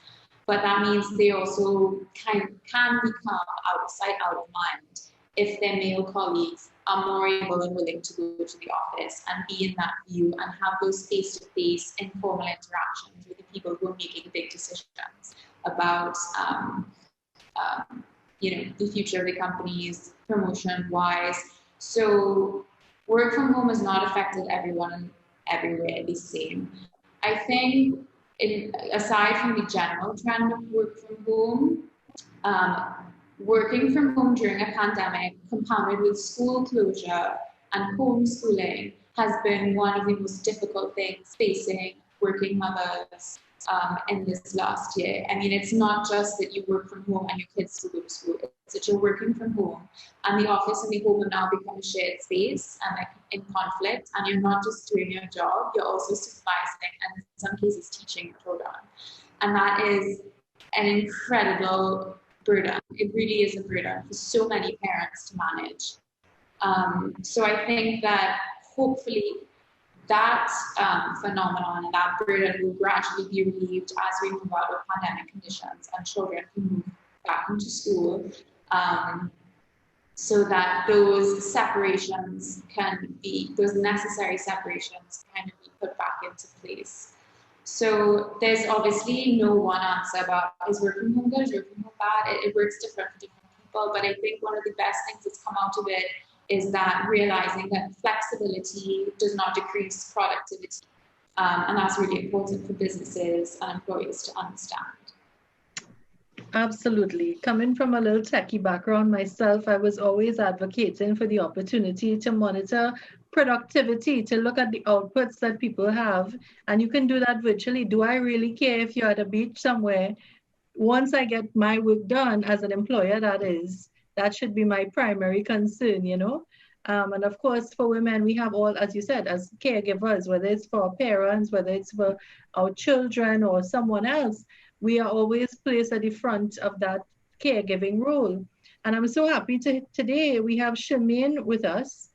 But that means they also can become out of sight, out of mind if their male colleagues are more able and willing to go to the office and be in that view and have those face-to-face informal interactions with the people who are making big decisions about the future of the companies, promotion-wise. So work from home has not affected everyone everywhere the same. I think, aside from the general trend of work from home, working from home during a pandemic, compounded with school closure and homeschooling, has been one of the most difficult things facing working mothers in this last year. I mean, it's not just that you work from home and your kids still go to school, it's that you're working from home and the office and the home have now become a shared space and in conflict, and you're not just doing your job, you're also supervising and in some cases teaching your children. And that is an incredible burden. It really is a burden for so many parents to manage. So I think that hopefully that phenomenon and that burden will gradually be relieved as we move out of pandemic conditions and children can move back into school, so that those separations those necessary separations can be put back into place. So there's obviously no one answer about is work from home good, is work from home bad. It works different for different people, but I think one of the best things that's come out of it is that realizing that flexibility does not decrease productivity. And that's really important for businesses and employees to understand. Absolutely. Coming from a little techie background myself, I was always advocating for the opportunity to monitor productivity, to look at the outputs that people have. And you can do that virtually. Do I really care if you're at a beach somewhere? Once I get my work done as an employer, that should be my primary concern, And of course, for women, we have all, as you said, as caregivers, whether it's for our parents, whether it's for our children or someone else, we are always placed at the front of that caregiving role. And I'm so happy today we have Shemaine with us.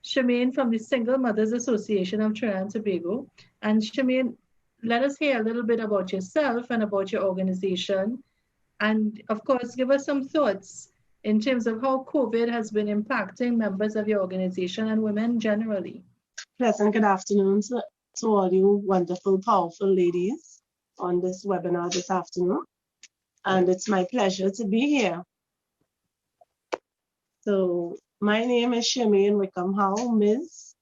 Shemaine from the Single Mothers Association of Trinidad and Tobago. And Shemaine, let us hear a little bit about yourself and about your organization. And of course, give us some thoughts in terms of how COVID has been impacting members of your organization and women generally. Pleasant good afternoon to all you wonderful, powerful ladies on this webinar this afternoon. and it's my pleasure to be here. So my name is Shemaine Wickham Howe, Ms.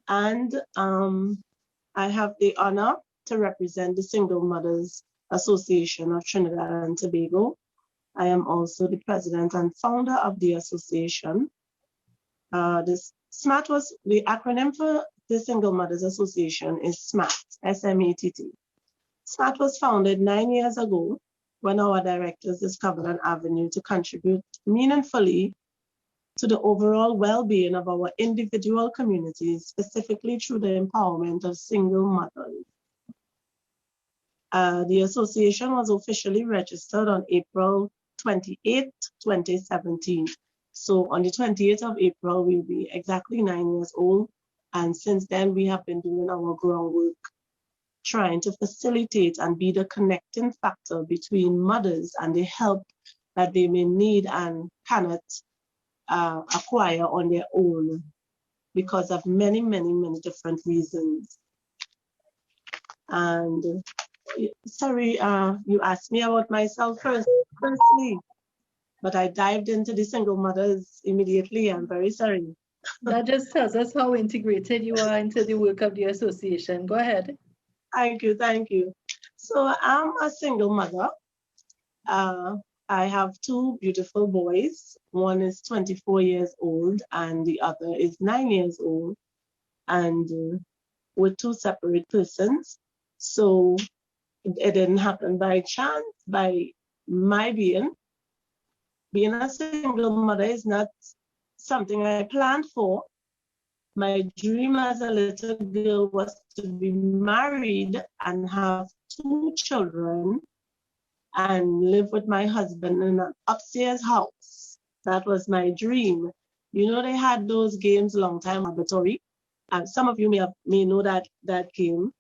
And I have the honor to represent the Single Mothers Association of Trinidad and Tobago. I am also the president and founder of the association. This SMAT was the acronym for the Single Mothers Association is SMAT, S-M-A-T-T. SMAT was founded 9 years ago when our directors discovered an avenue to contribute meaningfully to the overall well-being of our individual communities, specifically through the empowerment of single mothers. The association was officially registered on April 28, 2017. So on the 28th of April, we'll be exactly 9 years old. And since then, we have been doing our groundwork, trying to facilitate and be the connecting factor between mothers and the help that they may need and cannot acquire on their own because of many, many, many different reasons. And sorry, you asked me about myself firstly, but I dived into the single mothers immediately. I'm very sorry. That just tells us how integrated you are into the work of the association. Go ahead. Thank you, thank you. So I'm a single mother. I have two beautiful boys. One is 24 years old and the other is 9 years old. And we're two separate persons. So it didn't happen by chance, by my being. Being a single mother is not something I planned for. My dream as a little girl was to be married and have two children and live with my husband in an upstairs house. That was my dream. You know, they had those games a long time laboratory, and some of you may know that game.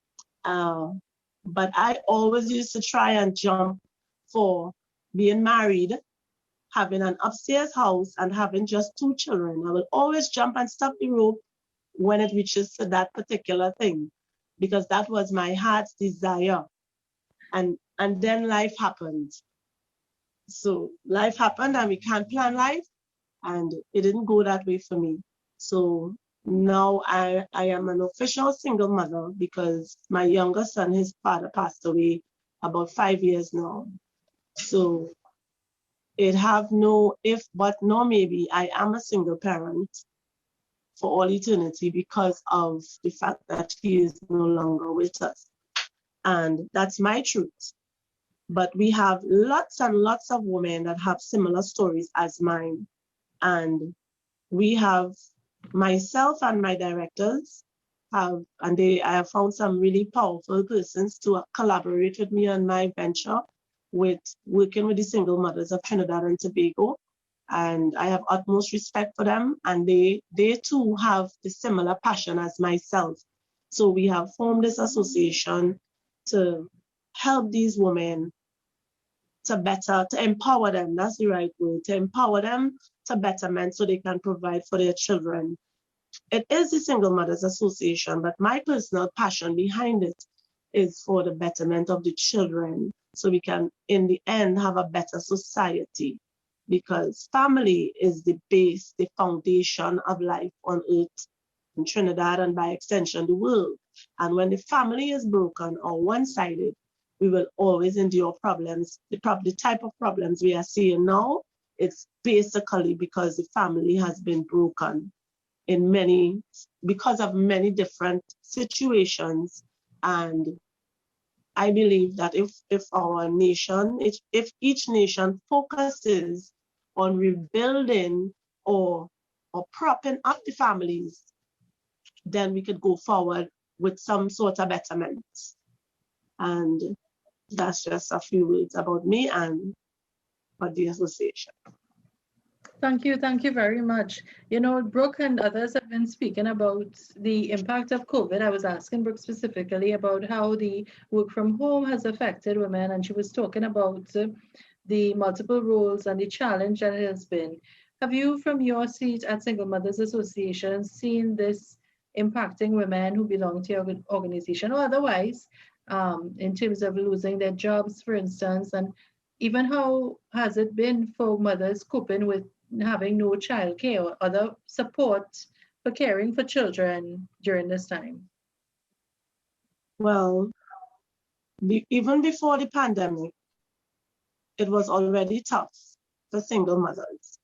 But I always used to try and jump for being married, having an upstairs house, and having just two children. I will always jump and stop the rope when it reaches to that particular thing, because that was my heart's desire. And then life happened. So life happened and we can't plan life, and it didn't go that way for me. So now I am an official single mother because my younger son, his father passed away about 5 years now. So it have no if, but, nor maybe. I am a single parent for all eternity because of the fact that he is no longer with us. And that's my truth. But we have lots and lots of women that have similar stories as mine. And we have, myself and my directors I have found some really powerful persons to collaborate with me on my venture with working with the single mothers of Trinidad and Tobago. And I have utmost respect for them. And they too have the similar passion as myself. So we have formed this association to help these women to empower them, that's the right word, to empower them to betterment so they can provide for their children. It is the Single Mothers Association, but my personal passion behind it is for the betterment of the children, so we can, in the end, have a better society, because family is the base, the foundation of life on earth in Trinidad and by extension the world. And when the family is broken or one-sided, we will always endure problems. The type of problems we are seeing now, it's basically because the family has been broken because of many different situations. And I believe that if our nation, if each nation focuses on rebuilding or propping up the families, then we could go forward with some sort of betterment. And that's just a few words about me and about the association. Thank you very much. You know, Brooke and others have been speaking about the impact of COVID. I was asking Brooke specifically about how the work from home has affected women, and she was talking about the multiple roles and the challenge that it has been. Have you, from your seat at Single Mothers Association, seen this impacting women who belong to your organization or otherwise, in terms of losing their jobs, for instance, and even how has it been for mothers coping with having no childcare or other support for caring for children during this time? Well, even before the pandemic, it was already tough for single mothers.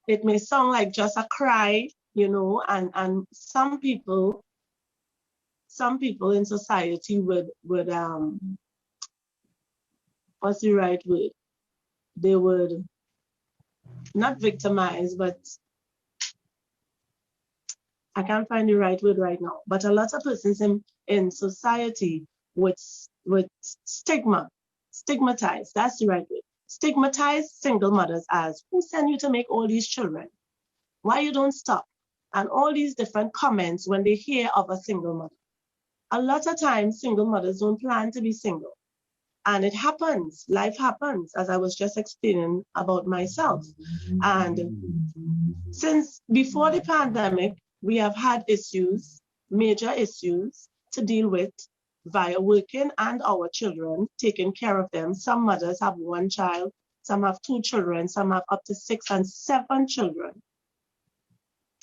It may sound like just a cry, you know, and some people in society would what's the right word? They would not victimize, but I can't find the right word right now. But a lot of persons in society would stigmatize, that's the right word. Stigmatize single mothers as, who sent you to make all these children? Why you don't stop? And all these different comments when they hear of a single mother. A lot of times, single mothers don't plan to be single. And it happens, life happens, as I was just explaining about myself. And since before the pandemic, we have had issues, major issues to deal with via working and our children, taking care of them. Some mothers have one child, some have two children, some have up to 6 and 7 children.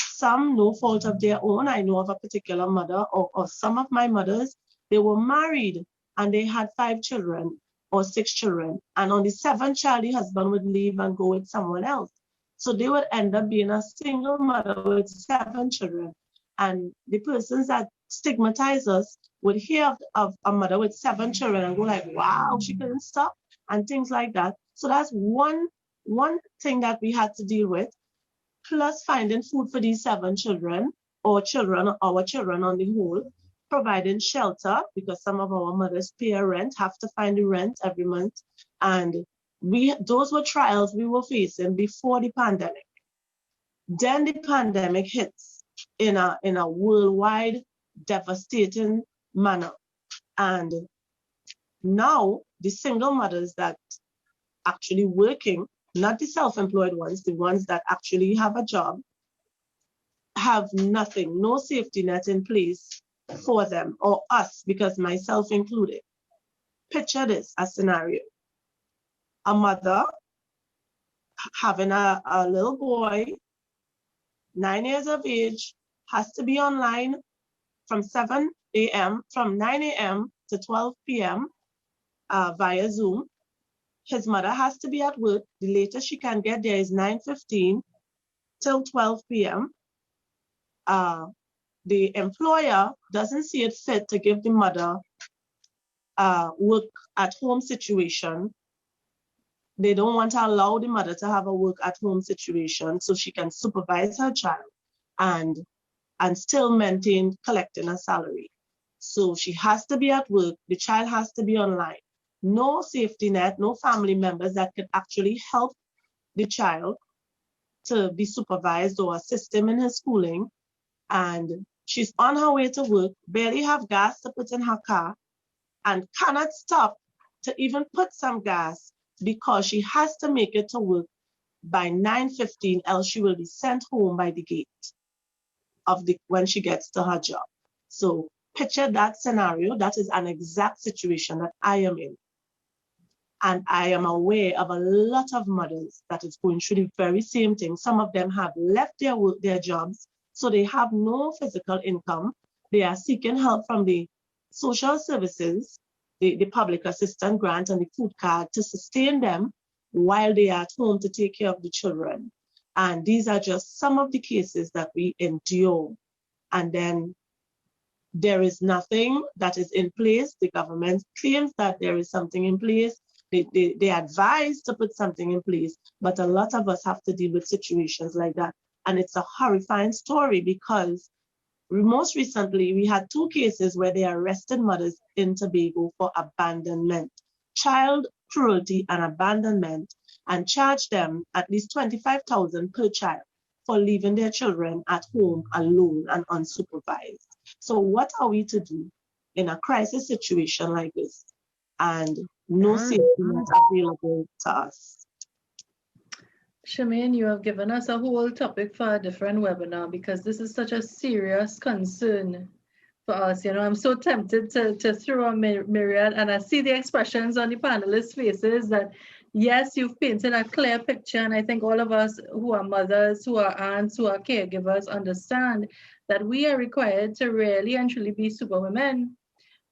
Some, no fault of their own. I know of a particular mother or some of my mothers, they were married and they had 5 children or 6 children. And on the 7th child, the husband would leave and go with someone else. So they would end up being a single mother with 7 children. And the persons that stigmatize us would hear of a mother with 7 children and go like, wow, she couldn't stop, and things like that. So that's one thing that we had to deal with, plus finding food for these 7 children, or our children on the whole, providing shelter, because some of our mothers pay rent, have to find the rent every month. And those were trials we were facing before the pandemic. Then the pandemic hits in a worldwide devastating manner. And now the single mothers that actually working, not the self-employed ones, the ones that actually have a job, have nothing, no safety net in place for them or us, because myself included. Picture this, a scenario. A mother having a little boy, 9 years of age, has to be online from 7 a.m., from 9 a.m. to 12 p.m. Via Zoom. His mother has to be at work. The latest she can get there is 9:15 till 12 p.m. The employer doesn't see it fit to give the mother work at home situation. They don't want to allow the mother to have a work at home situation so she can supervise her child and still maintain collecting a salary. So she has to be at work, the child has to be online. No safety net, no family members that could actually help the child to be supervised or assist him in his schooling. And she's on her way to work, barely have gas to put in her car, and cannot stop to even put some gas because she has to make it to work by 9:15, else she will be sent home by the gate when she gets to her job. So picture that scenario. That is an exact situation that I am in. And I am aware of a lot of mothers that is going through the very same thing. Some of them have left their jobs, so they have no physical income. They are seeking help from the social services, the public assistance grant and the food card to sustain them while they are at home to take care of the children. And these are just some of the cases that we endure. And then there is nothing that is in place. The government claims that there is something in place. They advise to put something in place, but a lot of us have to deal with situations like that. And it's a horrifying story because most recently we had 2 cases where they arrested mothers in Tobago for abandonment, child cruelty and abandonment, and charged them at least $25,000 per child for leaving their children at home alone and unsupervised. So what are we to do in a crisis situation like this? And no safety net available to us. Charmaine, you have given us a whole topic for a different webinar because this is such a serious concern for us. You know, I'm so tempted to throw a myriad, and I see the expressions on the panelists' faces that, yes, you've painted a clear picture. And I think all of us who are mothers, who are aunts, who are caregivers understand that we are required to really and truly be superwomen,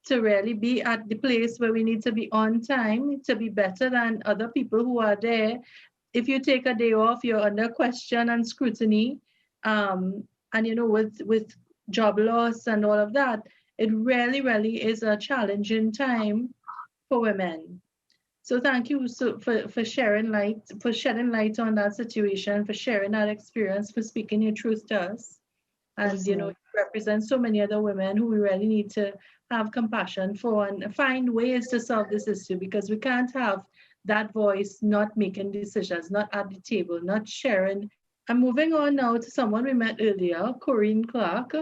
to really be at the place where we need to be on time, to be better than other people who are there. If you take a day off, you're under question and scrutiny. And you know, with job loss and all of that, it really is a challenging time for women. So thank you for shedding light on that situation, for sharing that experience, for speaking your truth to us. And you know, you represent so many other women who we really need to have compassion for and find ways to solve this issue, because we can't have that voice not making decisions, not at the table, not sharing. I'm moving on now to someone we met earlier, Corinne Clark.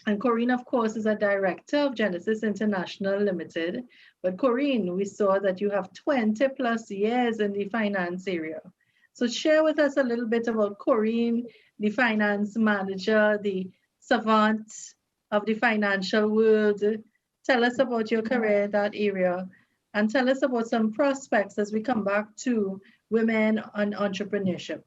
And Corinne, of course, is a director of Genesis International Limited. But Corinne, we saw that you have 20 plus years in the finance area. So share with us a little bit about Corinne, the finance manager, the savant of the financial world. Tell us about your career in that area, and tell us about some prospects as we come back to women and entrepreneurship.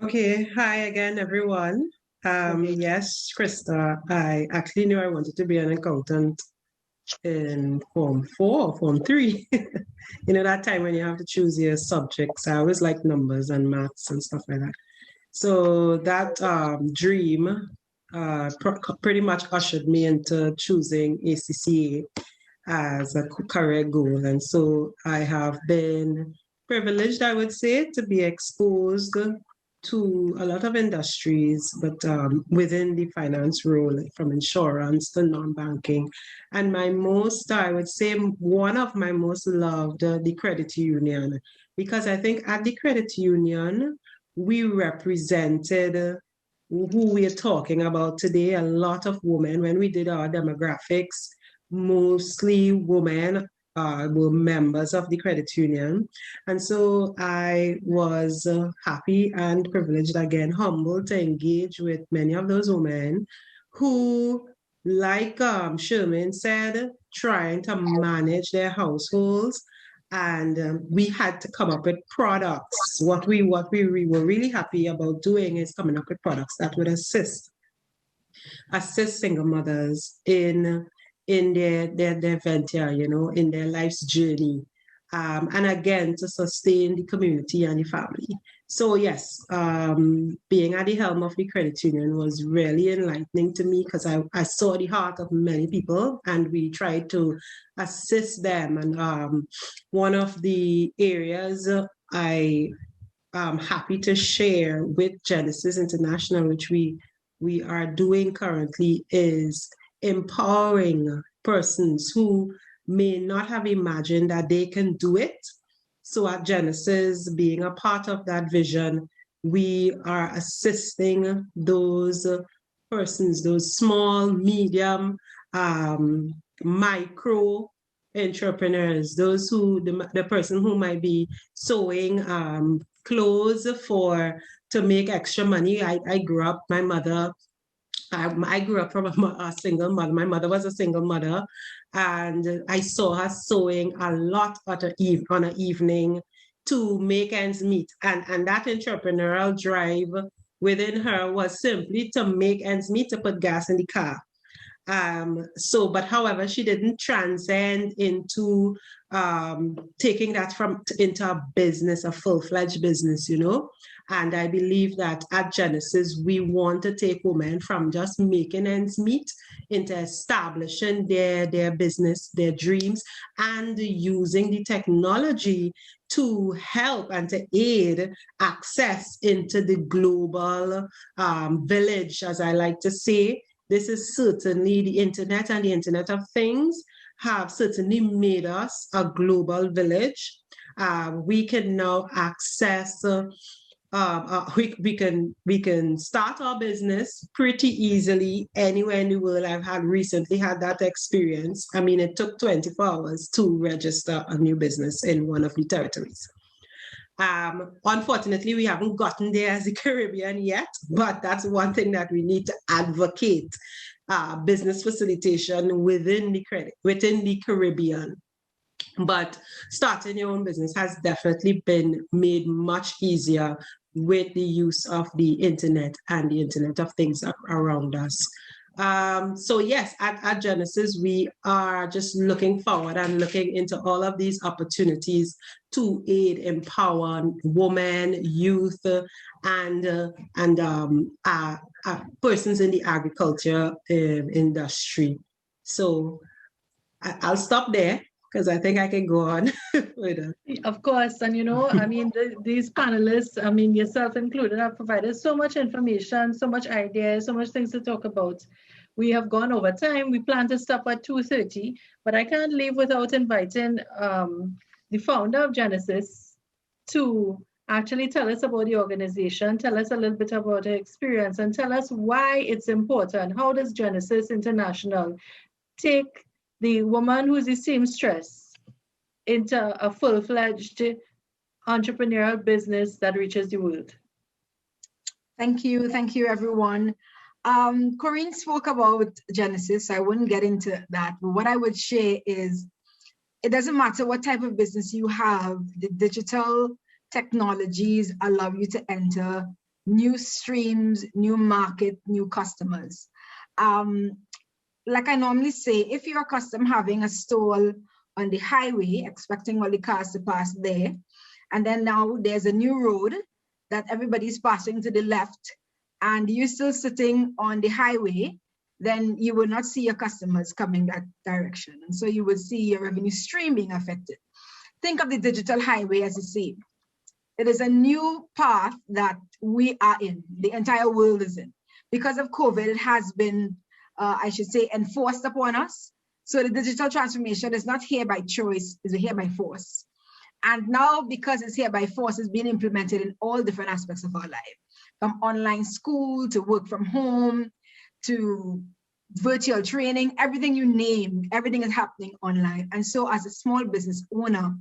Okay, hi again, everyone. Yes, Krista, I actually knew I wanted to be an accountant in Form 4 or Form 3. You know, that time when you have to choose your subjects. I always like numbers and maths and stuff like that. So that dream pretty much ushered me into choosing ACCA as a career goal. And so I have been privileged, I would say, to be exposed to a lot of industries, but within the finance role, from insurance to non-banking. And my most, I would say, one of my most loved, the credit union, because I think at the credit union, we represented who we are talking about today, a lot of women. When we did our demographics, mostly women were members of the credit union. And so I was happy and privileged, again, humbled to engage with many of those women who, like Sherman said, trying to manage their households. And we had to come up with products. What we were really happy about doing is coming up with products that would assist single mothers in their venture, you know, in their life's journey. And again, to sustain the community and the family. So yes, being at the helm of the credit union was really enlightening to me, because I saw the heart of many people and we tried to assist them. And one of the areas I am happy to share with Genesis International, which we are doing currently, is empowering persons who may not have imagined that they can do it. So at Genesis, being a part of that vision, we are assisting those persons, those small, medium, micro entrepreneurs, those who, the person who might be sewing clothes to make extra money. I grew up, my mother, I grew up from a single mother. My mother was a single mother, and I saw her sewing a lot on an evening to make ends meet. And that entrepreneurial drive within her was simply to make ends meet, to put gas in the car. But however, she didn't transcend into taking that into a business, a full-fledged business, you know. And I believe that at Genesis, we want to take women from just making ends meet into establishing their business, their dreams, and using the technology to help and to aid access into the global village, as I like to say. This is certainly the internet and the Internet of Things have certainly made us a global village. We can now access, we can start our business pretty easily anywhere in the world. I've recently had that experience. I mean, it took 24 hours to register a new business in one of the territories. Unfortunately, we haven't gotten there as the Caribbean yet, but that's one thing that we need to advocate business facilitation within the Caribbean. But starting your own business has definitely been made much easier with the use of the internet and the Internet of Things around us. So yes, at Genesis, we are just looking forward and looking into all of these opportunities to aid, empower women, youth, and persons in the agriculture industry. So I'll stop there, because I think I can go on with it. Of course, and I mean, these panelists, I mean, yourself included, have provided so much information, so much ideas, so much things to talk about. We have gone over time. We plan to stop at 2:30, but I can't leave without inviting the founder of Genesis to actually tell us about the organization, tell us a little bit about her experience, and tell us why it's important. How does Genesis International take the woman who's a seamstress into a full-fledged entrepreneurial business that reaches the world? Thank you everyone. Corinne spoke about Genesis, so I wouldn't get into that. But what I would share is, it doesn't matter what type of business you have, the digital technologies allow you to enter new streams, new market, new customers. Like I normally say, if you're accustomed having a stall on the highway, expecting all the cars to pass there, and then now there's a new road that everybody's passing to the left, and you're still sitting on the highway, then you will not see your customers coming that direction. And so you will see your revenue stream being affected. Think of the digital highway as the same. It is a new path that we are in, the entire world is in. Because of COVID, it has been, I should say, enforced upon us. So the digital transformation is not here by choice, it's here by force. And now, because it's here by force, it's being implemented in all different aspects of our life, from online school to work from home to virtual training, everything you name, everything is happening online. And so as a small business owner,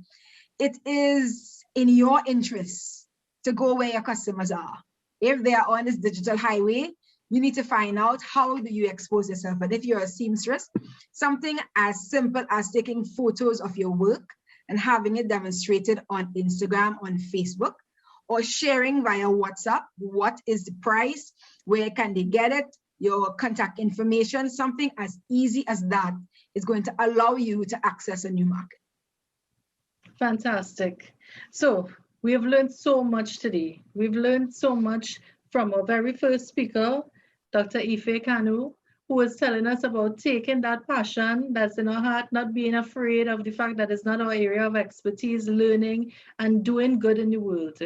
it is in your interest to go where your customers are. If they are on this digital highway, you need to find out how do you expose yourself. And if you're a seamstress, something as simple as taking photos of your work and having it demonstrated on Instagram, on Facebook, or sharing via WhatsApp, what is the price, where can they get it, your contact information, something as easy as that is going to allow you to access a new market. Fantastic. So we have learned so much today. We've learned so much from our very first speaker, Dr. Ife Kanu, who was telling us about taking that passion that's in our heart, not being afraid of the fact that it's not our area of expertise, learning and doing good in the world.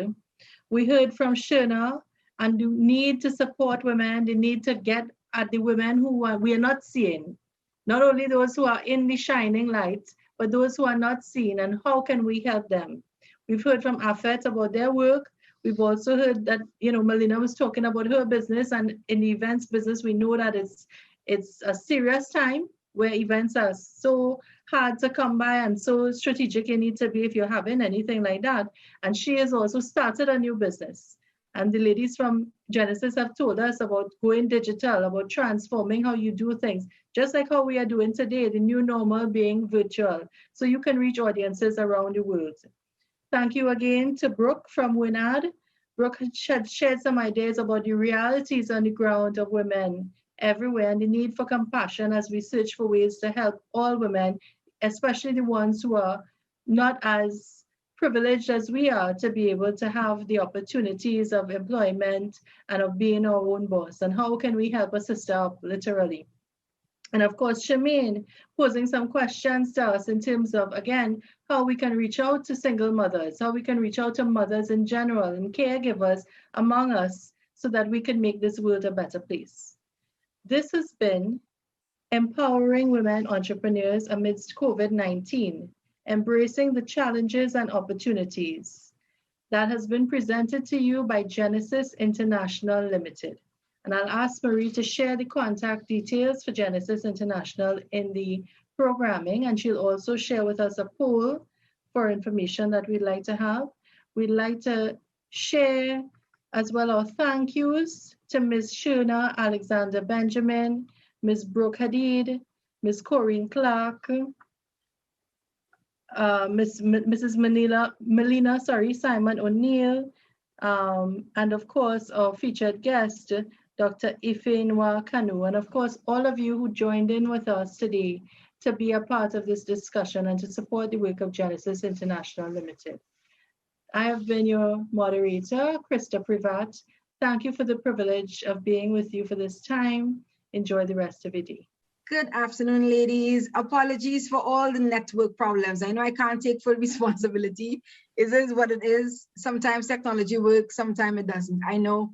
We heard from Shona and the need to support women, the need to get at the women who we are not seeing, not only those who are in the shining light, but those who are not seen, and how can we help them? We've heard from Afet about their work. We've also heard that, Melina was talking about her business, and in the events business, we know that it's a serious time where events are so hard to come by and so strategic you need to be if you're having anything like that. And she has also started a new business. And the ladies from Genesis have told us about going digital, about transforming how you do things, just like how we are doing today, the new normal being virtual, so you can reach audiences around the world. Thank you again to Brooke from WINAD. Brooke had shared some ideas about the realities on the ground of women everywhere and the need for compassion as we search for ways to help all women, especially the ones who are not as privileged as we are, to be able to have the opportunities of employment and of being our own boss. And how can we help a sister up, literally? And of course, Shemaine posing some questions to us in terms of, again, how we can reach out to single mothers, how we can reach out to mothers in general and caregivers among us so that we can make this world a better place. This has been Empowering Women Entrepreneurs Amidst COVID-19, Embracing the Challenges and Opportunities, that has been presented to you by Genesis International Limited. And I'll ask Marie to share the contact details for Genesis International in the programming, and she'll also share with us a poll for information that we'd like to have. We'd like to share as well our thank yous to Ms. Shona Alexander Benjamin, Ms. Brooke Hadid, Ms. Corinne Clark, Mrs. Melina Simon O'Neill, and of course our featured guest, Dr. Ifeinwa Kanu, and of course all of you who joined in with us today to be a part of this discussion and to support the work of Genesis International Limited. I have been your moderator, Krista Privat. Thank you for the privilege of being with you for this time. Enjoy the rest of your day. Good afternoon, ladies. Apologies for all the network problems. I know I can't take full responsibility. It is what it is. Sometimes technology works, sometimes it doesn't. I know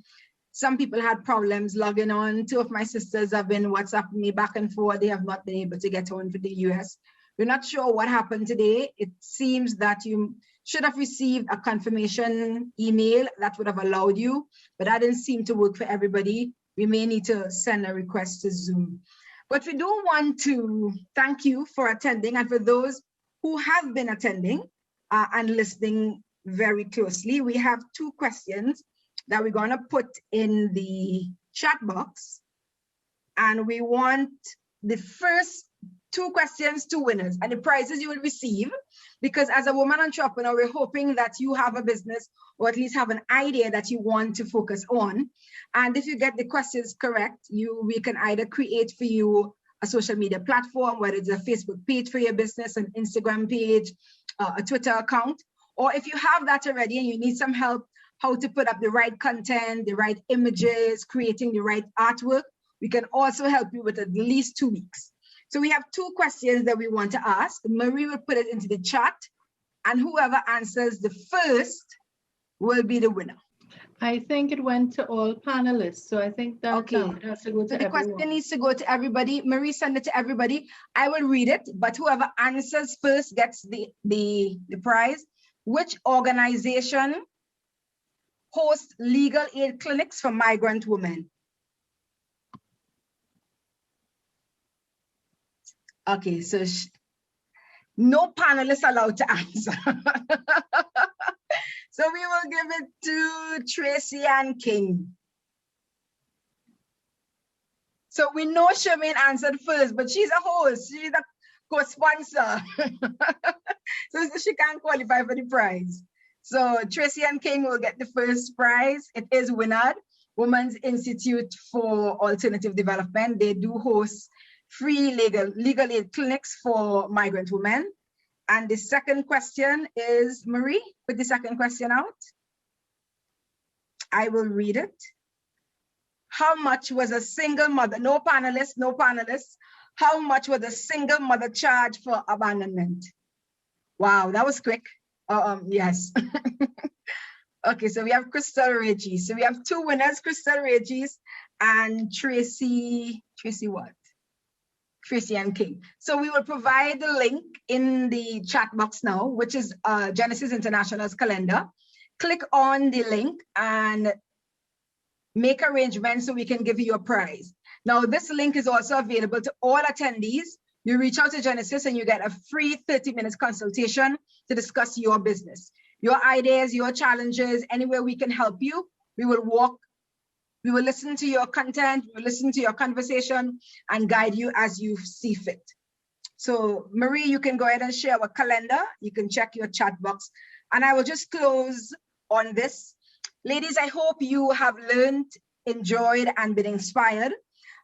some people had problems logging on. Two of my sisters have been WhatsApping me back and forth. They have not been able to get on for the US. We're not sure what happened today. It seems that you should have received a confirmation email that would have allowed you, but that didn't seem to work for everybody. We may need to send a request to Zoom. But we do want to thank you for attending, and for those who have been attending and listening very closely. We have two questions that we're going to put in the chat box, and we want the first two questions to winners and the prizes you will receive, because as a woman entrepreneur, we're hoping that you have a business or at least have an idea that you want to focus on. And if you get the questions correct, we can either create for you a social media platform, whether it's a Facebook page for your business, an Instagram page, a Twitter account, or if you have that already and you need some help how to put up the right content, the right images, creating the right artwork, we can also help you with at least 2 weeks. So we have two questions that we want to ask. Marie will put it into the chat, and whoever answers the first will be the winner. I think it went to all panelists, so I think that okay. It has to go to the everyone. Question needs to go to everybody. Marie, send it to everybody. I will read it, but whoever answers first gets the prize. Which organization hosts legal aid clinics for migrant women? Okay, so no panelists allowed to answer. So we will give it to Tracy Ann King. So we know Charmaine answered first, but she's a host, she's a co-sponsor. So she can't qualify for the prize. So Tracy Ann King will get the first prize. It is WINAD, Women's Institute for Alternative Development. They do host free legal aid clinics for migrant women. And the second question is, Marie, put the second question out. I will read it. How much was a single mother, no panelists, how much was a single mother charged for abandonment? Wow, that was quick. Yes. Okay, so we have Crystal Regis. So we have two winners, Crystal Regis and Tracy what? Tracy Ann King. So we will provide the link in the chat box now, which is Genesis International's calendar. Click on the link and make arrangements so we can give you a prize. Now, this link is also available to all attendees. You reach out to Genesis and you get a free 30-minute consultation to discuss your business, your ideas, your challenges, anywhere we can help you. We will listen to your content, we will listen to your conversation and guide you as you see fit. So Marie, you can go ahead and share our calendar. You can check your chat box. And I will just close on this. Ladies, I hope you have learned, enjoyed, and been inspired.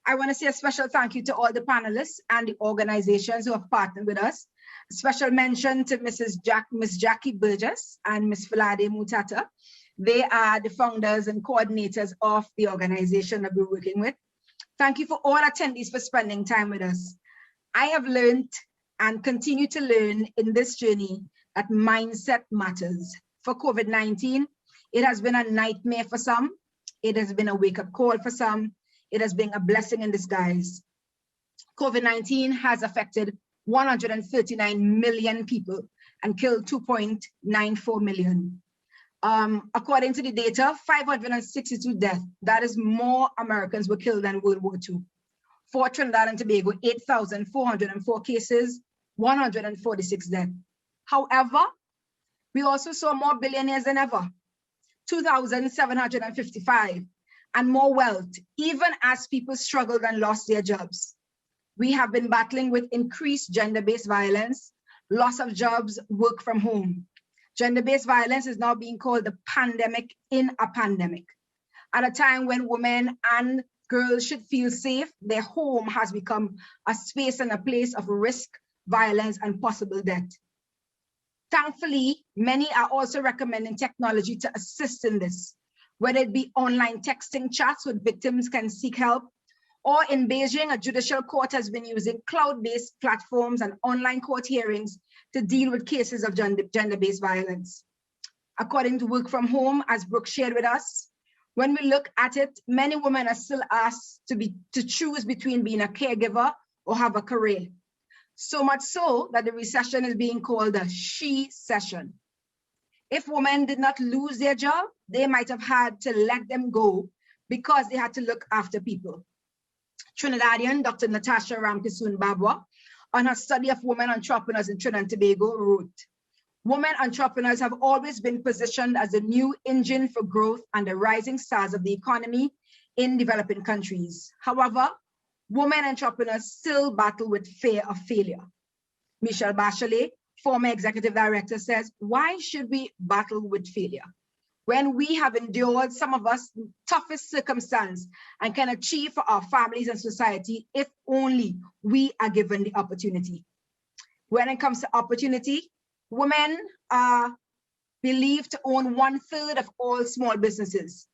I want to say a special thank you to all the panelists and the organizations who have partnered with us. A special mention to Miss Jackie Burgess and Miss Filade Mutata. They are the founders and coordinators of the organization that we're working with. Thank you for all attendees for spending time with us. I have learned and continue to learn in this journey that mindset matters. For COVID-19, it has been a nightmare for some. It has been a wake-up call for some. It has been a blessing in disguise. COVID-19 has affected 139 million people and killed 2.94 million. According to the data, 562 deaths. That is more Americans were killed than World War II. For Trinidad and Tobago, 8,404 cases, 146 deaths. However, we also saw more billionaires than ever, 2,755. and more wealth, even as people struggled and lost their jobs. We have been battling with increased gender-based violence, loss of jobs, work from home. Gender-based violence is now being called the pandemic in a pandemic. At a time when women and girls should feel safe, their home has become a space and a place of risk, violence, and possible death. Thankfully, many are also recommending technology to assist in this, whether it be online texting chats where victims can seek help, or in Beijing, a judicial court has been using cloud-based platforms and online court hearings to deal with cases of gender-based violence. According to Work From Home, as Brooke shared with us, when we look at it, many women are still asked to choose between being a caregiver or have a career. So much so that the recession is being called a she-cession. If women did not lose their job, they might have had to let them go because they had to look after people. Trinidadian Dr. Natasha Ramkisoon-Babwa, on her study of women entrepreneurs in Trinidad and Tobago, wrote, "Women entrepreneurs have always been positioned as a new engine for growth and the rising stars of the economy in developing countries. However, women entrepreneurs still battle with fear of failure." Michelle Bachelet, former executive director, says, "Why should we battle with failure when we have endured, some of us, toughest circumstance and can achieve for our families and society if only we are given the opportunity?" When it comes to opportunity, women are believed to own 1/3 of all small businesses.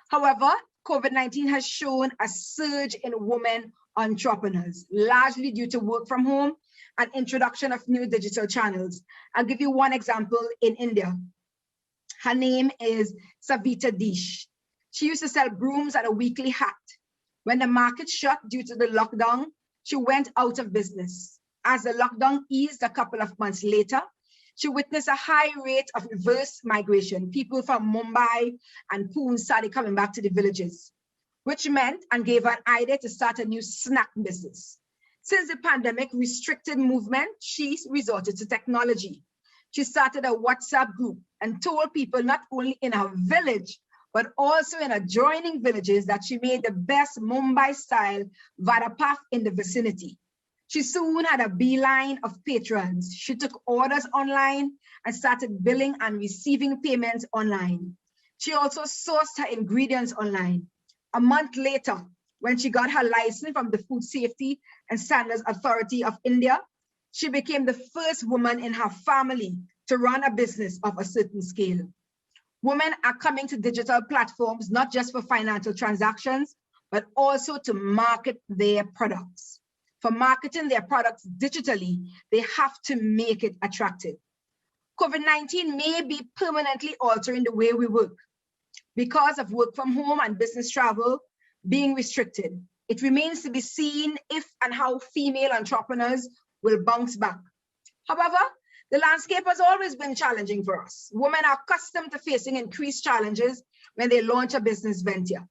However, COVID-19 has shown a surge in women entrepreneurs, largely due to work from home and introduction of new digital channels. I'll give you one example in India. Her name is Savita Dish. She used to sell brooms at a weekly hat. When the market shut due to the lockdown, she went out of business. As the lockdown eased a couple of months later, she witnessed a high rate of reverse migration. People from Mumbai and Pune started coming back to the villages, which meant and gave her an idea to start a new snack business. Since the pandemic restricted movement, she resorted to technology. She started a WhatsApp group and told people not only in her village, but also in adjoining villages that she made the best Mumbai-style vada pav in the vicinity. She soon had a beeline of patrons. She took orders online and started billing and receiving payments online. She also sourced her ingredients online. A month later, when she got her license from the Food Safety and Standards Authority of India, she became the first woman in her family to run a business of a certain scale. Women are coming to digital platforms, not just for financial transactions, but also to market their products. For marketing their products digitally, they have to make it attractive. COVID-19 may be permanently altering the way we work. Because of work from home and business travel being restricted, it remains to be seen if and how female entrepreneurs will bounce back. However, the landscape has always been challenging for us. Women are accustomed to facing increased challenges when they launch a business venture.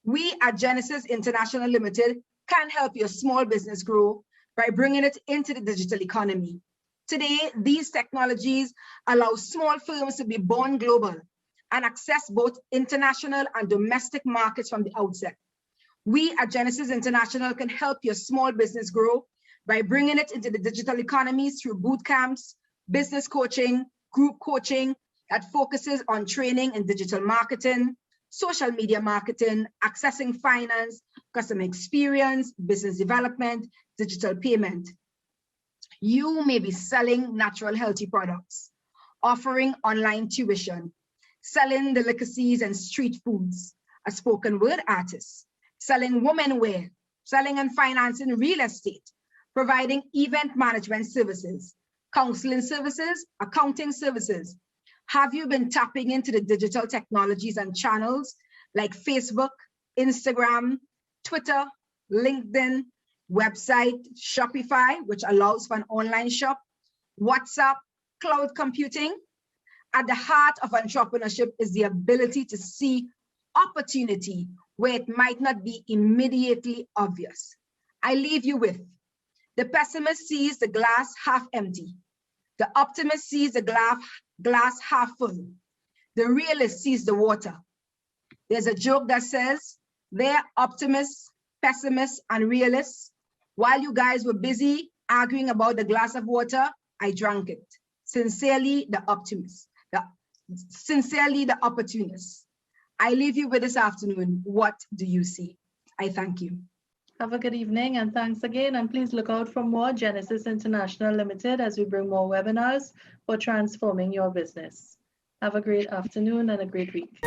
We at Genesis International Limited can help your small business grow by bringing it into the digital economy. Today, these technologies allow small firms to be born global and access both international and domestic markets from the outset. We at Genesis International can help your small business grow by bringing it into the digital economies through boot camps, business coaching, group coaching that focuses on training in digital marketing, social media marketing, accessing finance, customer experience, business development, digital payment. You may be selling natural healthy products, offering online tuition, selling delicacies and street foods, a spoken word artist, selling women wear, selling and financing real estate, providing event management services, counseling services, accounting services. Have you been tapping into the digital technologies and channels like Facebook, Instagram, Twitter, LinkedIn, website, Shopify, which allows for an online shop, WhatsApp, cloud computing? At the heart of entrepreneurship is the ability to see opportunity where it might not be immediately obvious. I leave you with, the pessimist sees the glass half empty. The optimist sees the glass half full. The realist sees the water. There's a joke that says, they're optimists, pessimists, and realists. While you guys were busy arguing about the glass of water, I drank it. Sincerely, the optimist. Sincerely, the opportunist. I leave you with this afternoon. What do you see? I thank you. Have a good evening and thanks again. And please look out for more Genesis International Limited as we bring more webinars for transforming your business. Have a great afternoon and a great week.